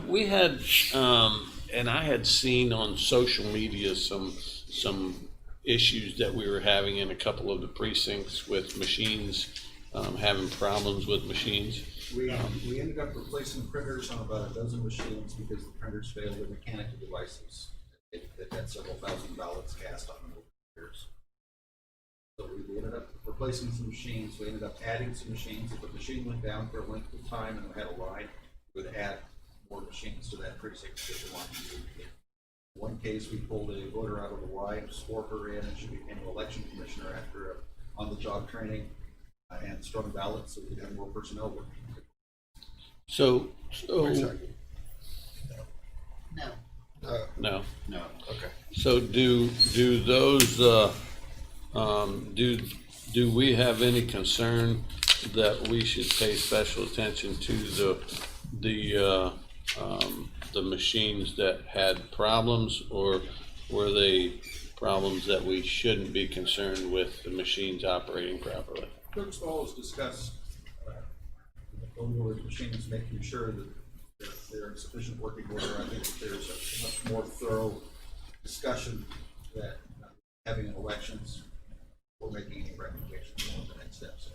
We had, and I had seen on social media some issues that we were having in a couple of the precincts with machines, having problems with machines. We ended up replacing printers on about a dozen machines because the printers failed their mechanical devices. They've had several thousand ballots cast on them over the years. So we ended up replacing some machines. We ended up adding some machines. If a machine went down for a length of time and we had a line, we would add more machines to that precinct to get the line moved again. In one case, we pulled a voter out of the line, swore her in, and she became an election commissioner after on-the-job training and strung ballots, so we could have more personnel working. So, Wait a second. No. no. No. Okay. So do those, do we have any concern that we should pay special attention to the machines that had problems, or were they problems that we shouldn't be concerned with the machines operating properly. Clerk's always discuss over machines, making sure that they're in sufficient working order. I think that there's a much more thorough discussion that having elections or making any recommendations on the next steps.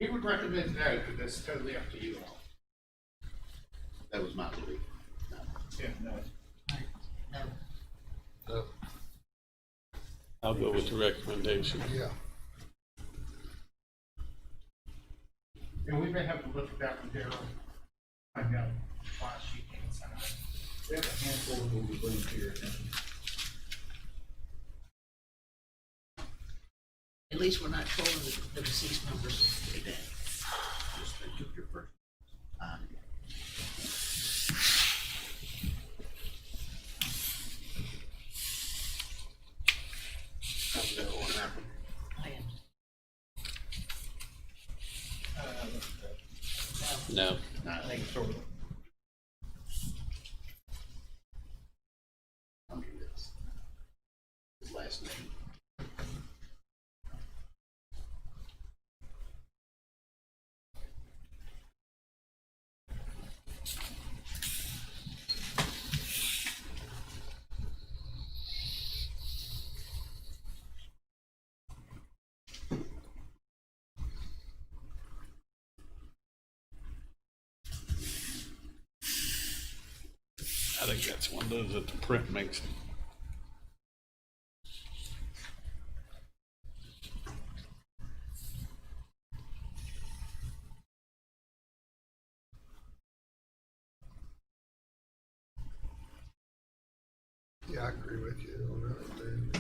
We would recommend no, but that's totally up to you all. That was my belief. No. Yeah, no. No, No, I'll go with the recommendation. yeah. And we may have to look at that one, Darryl. Find out why she can't sign it. We have a handful that will be bringing to your attention. at least we're not calling the deceased members pretty bad. Just they took your first time. How's that one happen? I am. No. I think it's sort of. I mean, it's his last name. I think that's one of those that the print makes. Yeah, I agree with you on that, man.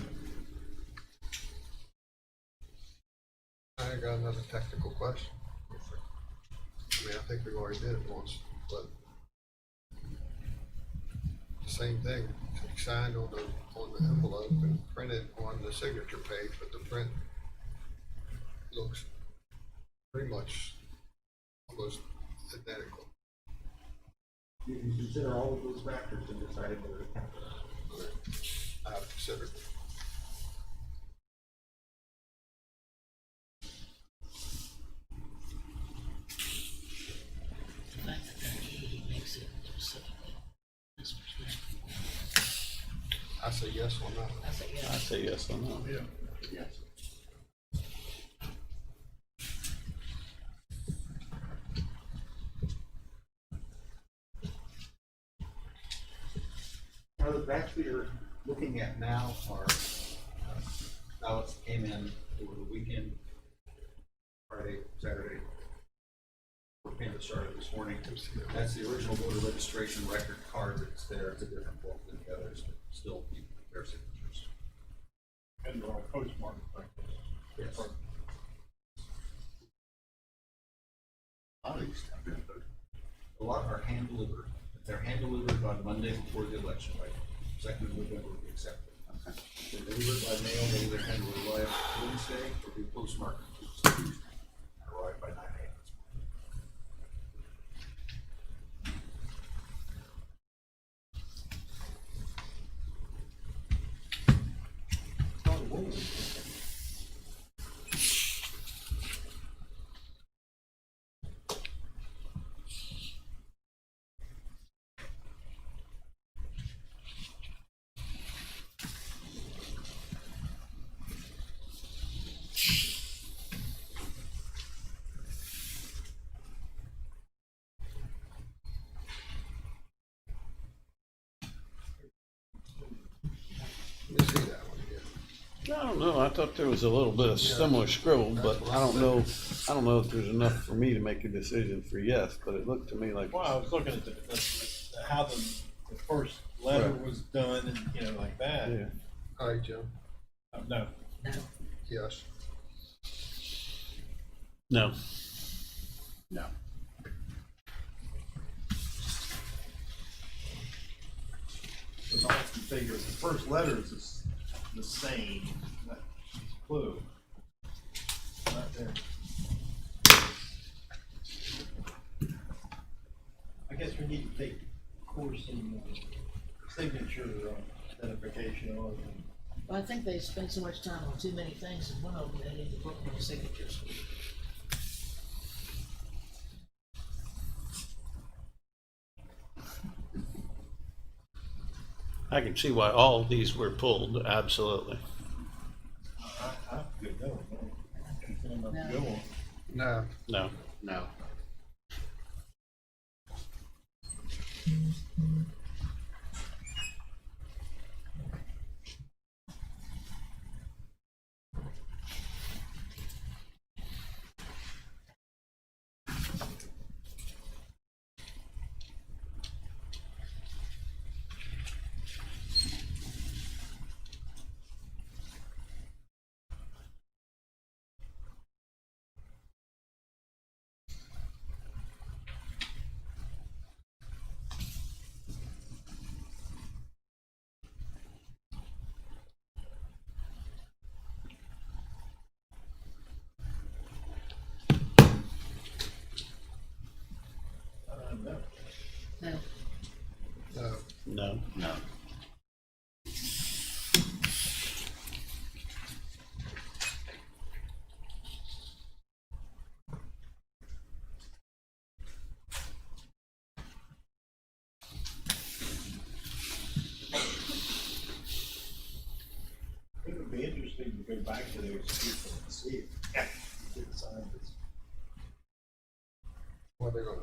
I got another technical question. I mean, I think we've already did it once, but the same thing, signed on the envelope and printed on the signature page, but the print looks pretty much almost identical. You can consider all of those factors in deciding whether to count it. I have considered. The fact that he makes it specifically this perspective. I say yes on that. I say, yeah. I say yes on that. Yeah. Yes. Now, the facts we are looking at now are ballots that came in over the weekend, Friday, Saturday. Or canvas started this morning. That's the original voter registration record card that's there. It's a different book than the others, but still people their signatures. And they're all postmarked like this. Yes. A lot of these have been voted. A lot are hand delivered. If they're hand delivered by Monday before the election, like 2nd of November, we accept them. Okay. If they're delivered by mail, they either hand delivered Wednesday or be postmarked Tuesday. Arrive by 9 a.m. Let me see that one again. I don't know. I thought there was a little bit of similar scribble, but I don't know. I don't know if there's enough for me to make a decision for yes, but it looked to me like. Well, I was looking at how the first letter Right. was done and, you know, like that. Yeah. All right, Jim. No. No, Yes. No. No. Because I can figure the first letter is the same, that clue. Right there. I guess we need to take cause. Well, I think they spend so much time on too many things, and one of them, they need to put on signatures. I can see why all of these were pulled, absolutely. I could go, man. No. Go on. No, No. No. No. No, no. No. No. It would be interesting to go back to those people and see it. See the signs. What are they gonna,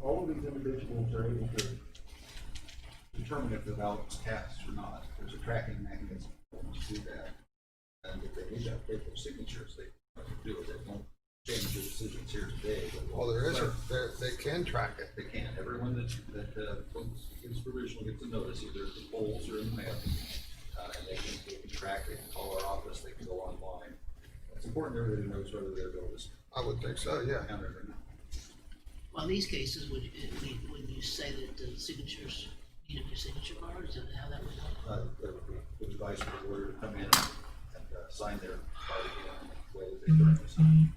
All of these individuals are able to determine if the ballot was cast or not. There's a tracking mechanism to do that. And if they need to update their signatures, they have to do it. They won't change their decisions here today. but well, there is a, they can track it. They can. Everyone that gets provisional gets a notice, either at the polls or in the mail. And they can track it, call our office, they can go online. It's important everybody knows whether their vote is I would think so, yeah. counted or not. well, in these cases, would you say that the signatures, need a new signature bar, is that how that would work? That would be good advice for the lawyer to come in and sign their part again the way that they currently sign.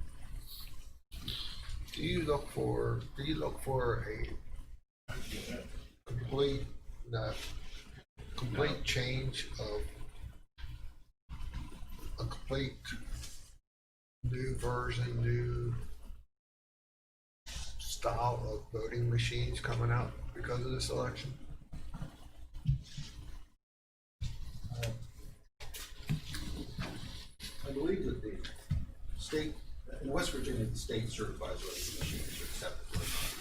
Do you look for a complete, complete change of a complete new version, new style of voting machines coming out because of this election? I believe that the state, in West Virginia, the state certifies whether the machines are acceptable or not.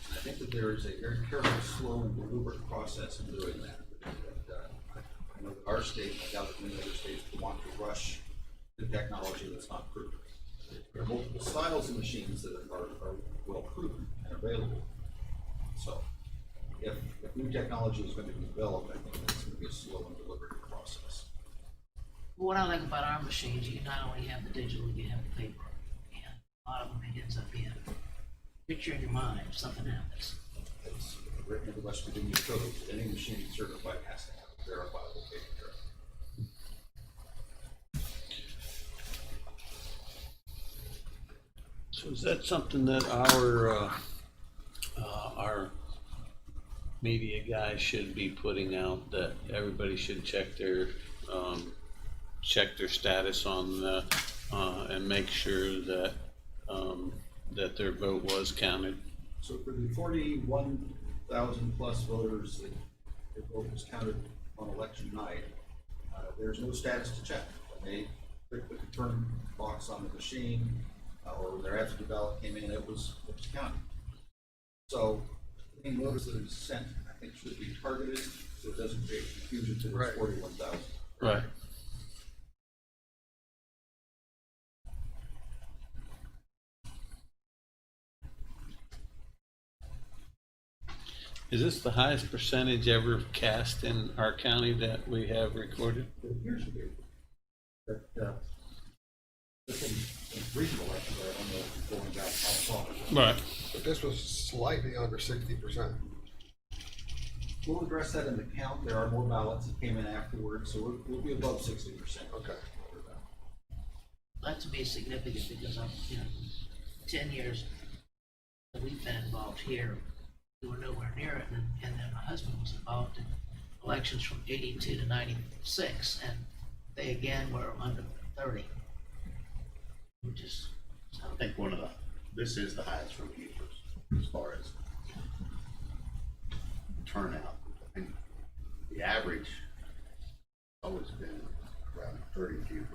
And I think that there is a very careful, slow, and deliberate process in doing that. I know that our state, I doubt that many other states would want to rush the technology that's not proven. There are multiple styles of machines that are well proven and available. So if new technology is going to be developed, I think it's going to be a slow and deliberate process. What I like about our machines, you not only have the digital, you have the paper, and a lot of them, it ends up being picture in your mind if something happens. It's written in the West Virginia code that any machine certified has to have a verifiable paper trail. So is that something that our media guys should be putting out, that everybody should check their status on the, and make sure that, that their vote was counted? So for the 41,000 plus voters that their vote was counted on election night, there's no status to check. When they click the confirm box on the machine, or when their absentee ballot came in, it was counted. So any notice that is sent, I think, should be targeted so it doesn't create confusion to Right. the 41,000. Right. Is this the highest percentage ever cast in our county that we have recorded? It appears to be. But this in regional elections, I don't know if going back how far. Right. But this was slightly under 60%. We'll address that in the count. There are more ballots that came in afterwards, so we'll be above 60%. Okay. That to me is significant because I'm, 10 years that we've been involved here, we were nowhere near it, and then my husband was involved in elections from 82 to 96, and they again were under 30. Which is, so, I think this is the highest for users as far as turnout. I think the average always been around 32%.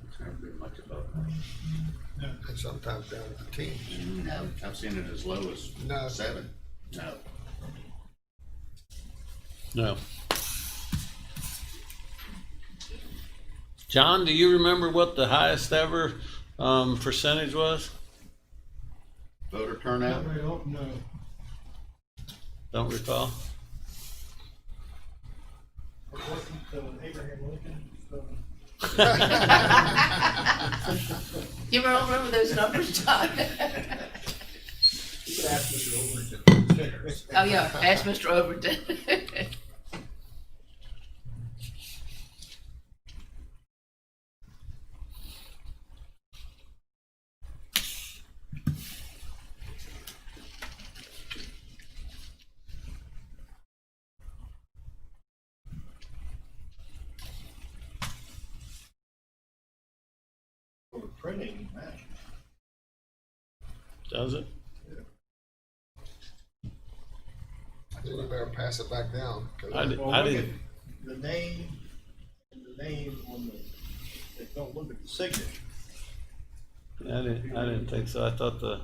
It's never been much above that. And sometimes down to the teens. No. I've seen it as low as No. 7. No. No. John, do you remember what the highest ever percentage was? Voter turnout? I don't know. Don't recall. It wasn't Abraham Lincoln, so. You remember those numbers, John? You could ask Mr. Overton. Oh, yeah, ask Mr. Overton. For printing, man. Does it? I think we better pass it back down. 'Cause I did- Well, I look didn't. at the name, and the name on the, don't look at the signature. I didn't think so. I thought the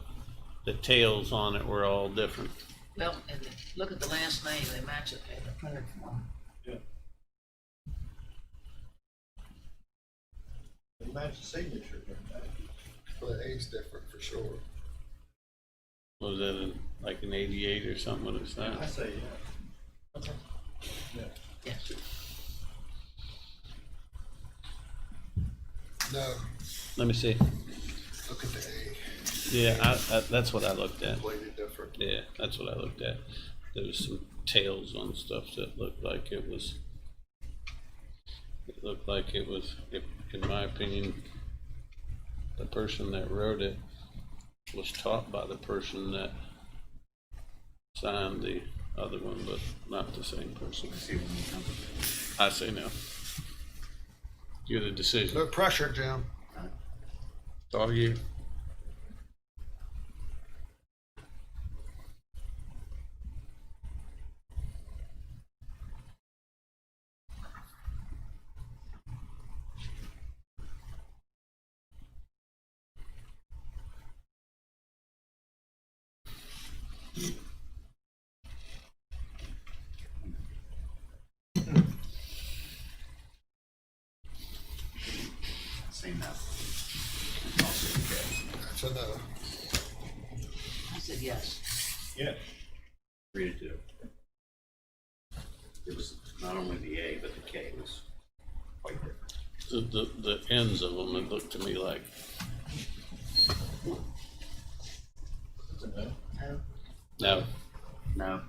tails on it were all different. Well, and look at the last name, they match it in the printed form. They match the signature. the A's different for sure. Was that in like an 88 or something when it's I not? say, yeah. Okay. Yeah. Yes. No, Let me see. look at the A, Yeah, that's what I looked at. completely different. Yeah, that's what I looked at. There was some tails on stuff that looked like it was. It looked like it was, in my opinion, the person that wrote it was taught by the person that signed the other one, but not the same person. See when you come. I say no. You're the decision. No pressure, Jim. It's all you. Seen that. It's also okay. That's a no. I said yes. Yeah. 3-2. It was not only the A, but the K was quite different. The ends of them, it looked to me like. That's a no. No. No. No.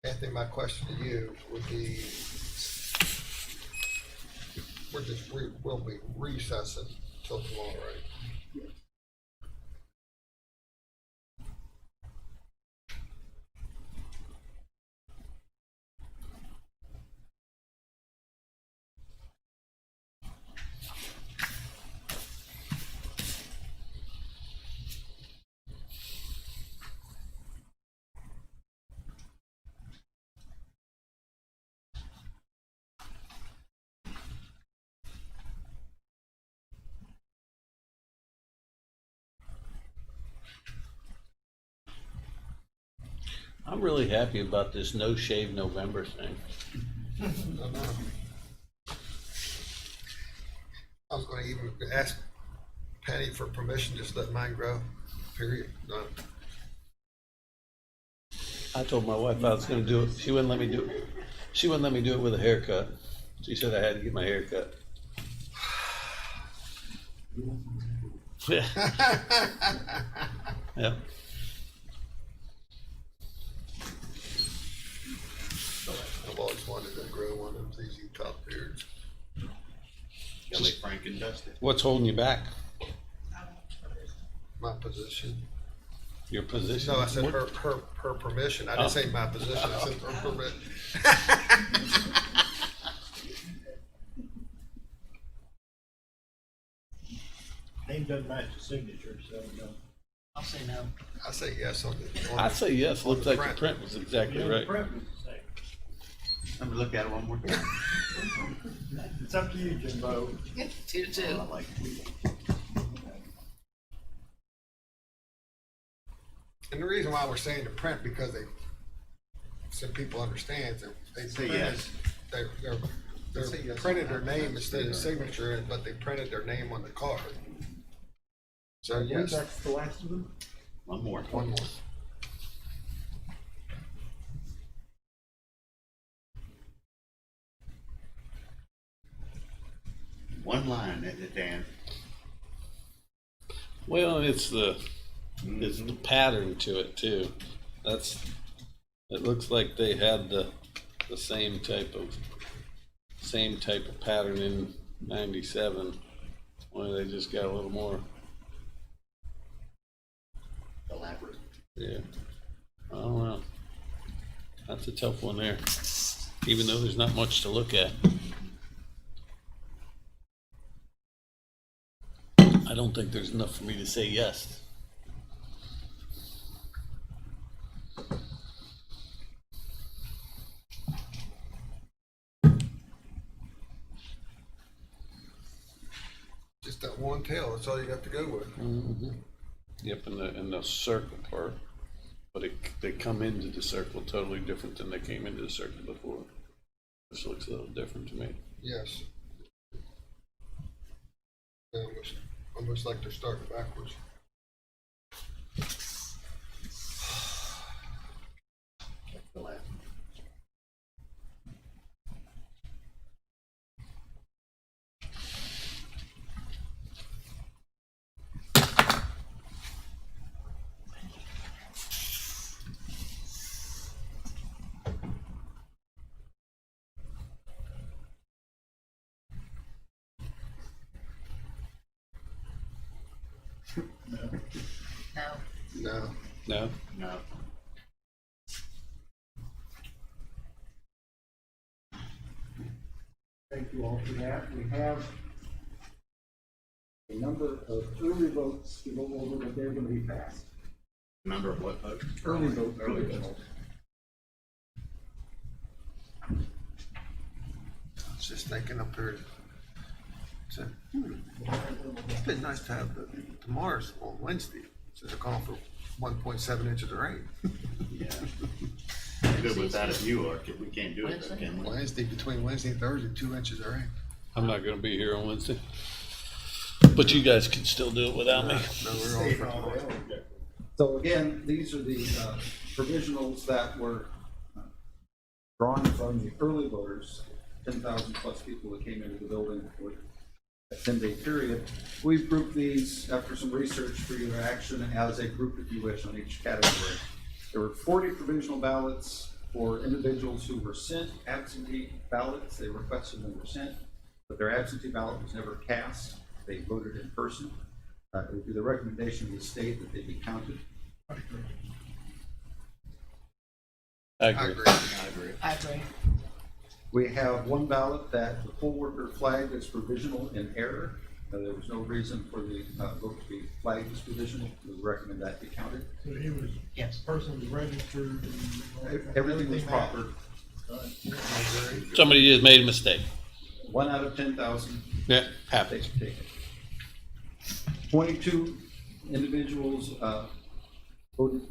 Anthony, my question to you would be, we'll be recessing till tomorrow, right? I'm really happy about this no shave November thing. I don't know. I was gonna even ask Penny for permission, just let mine grow, period, no. I told my wife I was gonna do it. She wouldn't let me do it. She wouldn't let me do it with a haircut. She said I had to get my hair cut. Yeah. Yep. I've always wanted to grow one of these Utah beards. Kelly, Frank, and Dusty. What's holding you back? My position. Your position? No, I said What- her permission. I didn't say my position. I said her permission. Name doesn't match the signature, so no. I'll say no. I say yes on the. I say yes, on looks the like print. the print was exactly Yeah, right. print was the same. Let me look at it one more time. It's up to you, Jimbo. 2-2. And the reason why we're saying the print, because so people understand that they Say printed, yes. they Say yes. printed their name instead of signature, but they printed their name on the card. So I believe yes, that's the last of them. One more. one more. One line, isn't it, Dan? Well, it's the pattern to it too. It looks like they had the same type of pattern in '97. Only they just got a little more, Elaborate. yeah. I don't know. That's a tough one there, even though there's not much to look at. I don't think there's enough for me to say yes. Just that one tail. That's all you got to go with. Mm-hmm. Yep, in the circle part, but they come into the circle totally different than they came into the circle before. This looks a little different to me. Yes. Yeah, almost like they're starting backwards. That's the last one. No. No. No? No. Thank you all for that. We have a number of early votes to go over, but they're going to be fast. Number of what vote? Early vote. Early vote. I was just thinking up there. So, it's been nice to have tomorrow's on Wednesday. So they're calling for 1.7 inches of rain. Yeah. Good with that if you are, 'cause we can't do it, though, can we? Wednesday, between Wednesday and Thursday, 2 inches of rain. I'm not gonna be here on Wednesday. But you guys can still do it without me. No, we're on for tomorrow. So again, these are the provisionals that were drawn from the early voters, 10,000 plus people that came into the building for a 10-day period. We've grouped these after some research for your action as a group, if you wish, on each category. There were 40 provisional ballots for individuals who were sent absentee ballots. They requested them were sent, but their absentee ballot was never cast. They voted in person. It would be the recommendation of the state that they be counted. I I agree. agree. I agree. I agree. We have one ballot that the poll worker flagged as provisional in error. There was no reason for the vote to be flagged as provisional. We recommend that be counted. So he was, Yes. person was registered and. Everything was proper. Somebody just made a mistake. 1 out of 10,000. Yeah, They happens. should take it. 22 individuals voted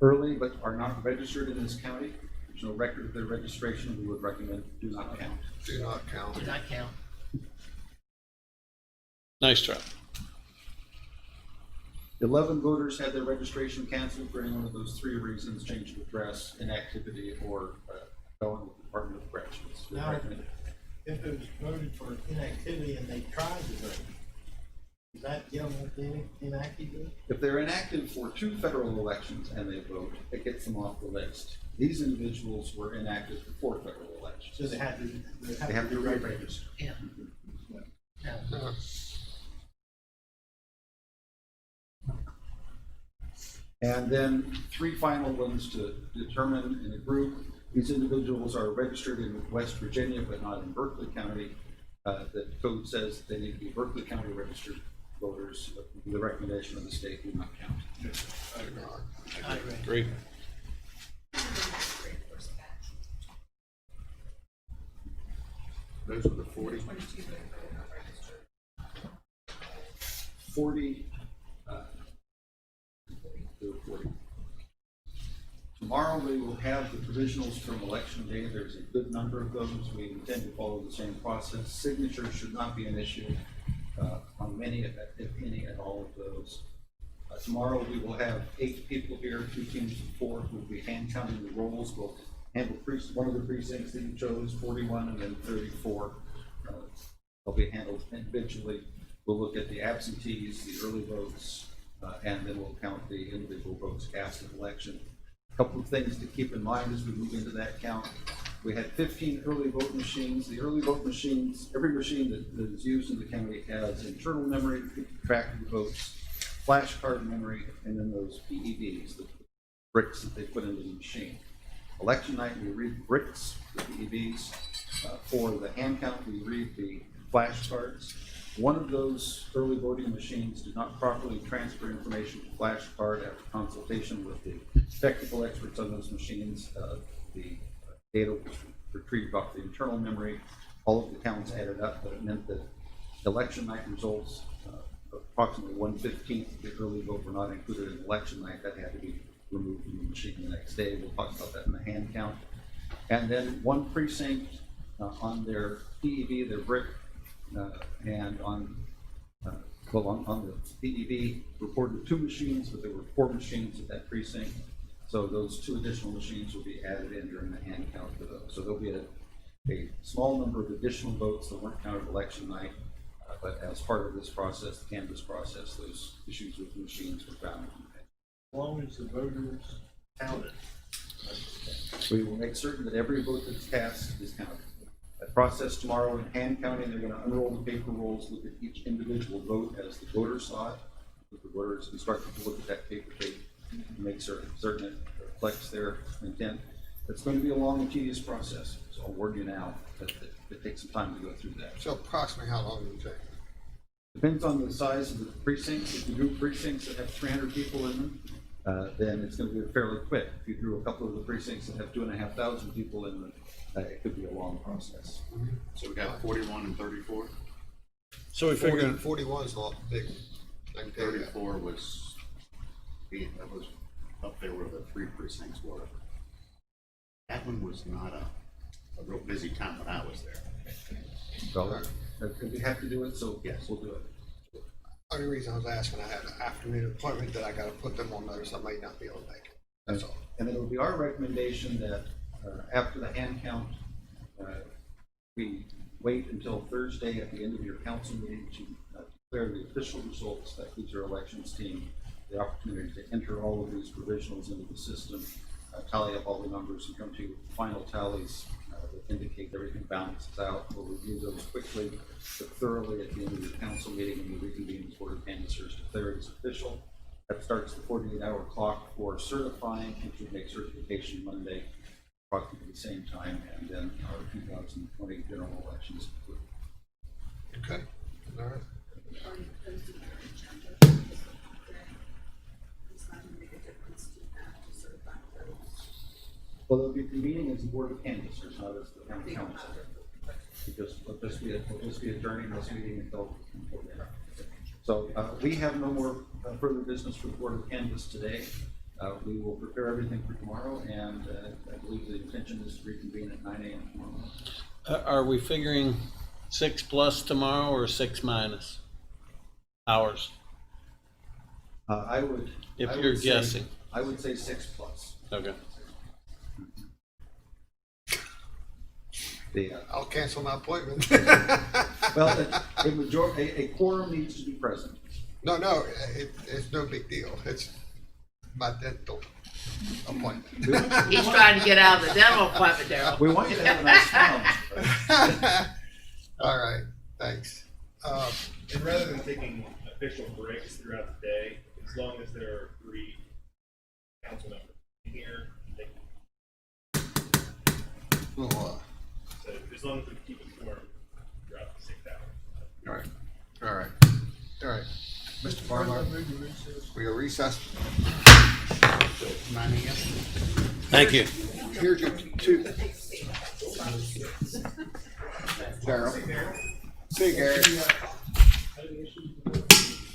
early but are not registered in this county. There's no record of their registration. We would recommend do not count. Do not count. Did not count. Nice try. 11 voters had their registration canceled for any one of those 3 reasons: change of address, inactivity, or going with the Department of Corrections. We Now- recommend it. If it was voted for inactivity and they tried to vote, does that get them inactive? If they're inactive for 2 federal elections and they vote, it gets them off the list. These individuals were inactive for 4 federal elections. So they have to. They have to be re-registered. Yeah. No. No. And then 3 final ones to determine in a group. These individuals are registered in West Virginia, but not in Berkeley County. The code says they need to be Berkeley County registered voters. The recommendation of the state do not count. I agree. Great. Those were the 40. 40, there were 40. Tomorrow we will have the provisionals from election day. There's a good number of those. We intend to follow the same process. Signatures should not be an issue on many, if any, at all of those. Tomorrow we will have 8 people here, 2 teams of 4 who will be hand counting the rolls. We'll handle one of the precincts that you chose, 41 and then 34. They'll be handled individually. We'll look at the absentees, the early votes, and then we'll count the individual votes cast in election. A couple of things to keep in mind as we move into that count. We had 15 early vote machines. The early vote machines, every machine that is used in the county has internal memory to keep track of the votes, flashcard memory, and then those PEVs, the bricks that they put into the machine. Election night, we read the bricks, the PEVs. For the hand count, we read the flashcards. One of those early voting machines did not properly transfer information to flashcard after consultation with the technical experts on those machines. The data was retrieved off the internal memory. All of the counts added up, but it meant that election night results, approximately 1/15 of the early vote were not included in election night. That had to be removed from the machine the next day. We'll talk about that in the hand count. And then one precinct on their PEV, their brick, and on the PEV reported 2 machines, but there were 4 machines at that precinct. So those 2 additional machines will be added in during the hand count for those. So there'll be a small number of additional votes that weren't counted election night, but as part of this process, the canvass process, those issues with machines were found. As long as the voters counted. We will make certain that every vote that's cast is counted. That process tomorrow in hand counting, they're going to unroll the paper rolls, look at each individual vote as the voter saw it. The voter is instructed to look at that paper tape and make certain it reflects their intent. It's going to be a long and tedious process, so I'll warn you now that it takes some time to go through that. So approximately how long does it take? Depends on the size of the precincts. If you do precincts that have 300 people in them, then it's going to be fairly quick. If you drew a couple of the precincts that have 2,500 people in them, it could be a long process. So we got 41 and 34. So we figured 41 is not big. I can tell you that. 34 was up there where the 3 precincts were. That one was not a real busy time when I was there. So we have to do it, so Yes. we'll do it. Only reason I was asking, I had an afternoon appointment that I gotta put them on notice, I may not be able to make it. That's all. And it will be our recommendation that after the hand count, we wait until Thursday at the end of your council meeting to declare the official results. That gives your elections team the opportunity to enter all of these provisionals into the system, tally up all the numbers, and come to final tallies that indicate everything balances out. We'll review those quickly but thoroughly at the end of your council meeting, and we'll reconvene the Board of Canvassers to declare it as official. That starts the 48-hour clock for certifying, which would make certification Monday, approximately the same time, and then our 2020 general elections conclude. Okay, all right. Well, they'll be convening as the Board of Canvassers, not as the county council. Because we'll just be adjourning this meeting until. So we have no more further business for the Board of Canvass today. We will prepare everything for tomorrow, and I believe the intention is to reconvene at 9 a.m. tomorrow. are we figuring 6+ tomorrow or 6- hours? I would. If I would you're say- guessing. I would say 6+. Okay. I'll cancel my appointment. Well, a quorum needs to be present. No, it's no big deal. It's my dental appointment. He's trying to get out of the dental appointment, Darryl. We want you to have a nice smile. All right, thanks. And rather than taking official breaks throughout the day, as long as there are 3 council member here. Well, So as long as we keep it form, you're up to 6 hours. all right, all right, all right. Mr. Barnhart? We go recess. 9 a.m. Thank you. Here's your two. Daryl. See you, Gary.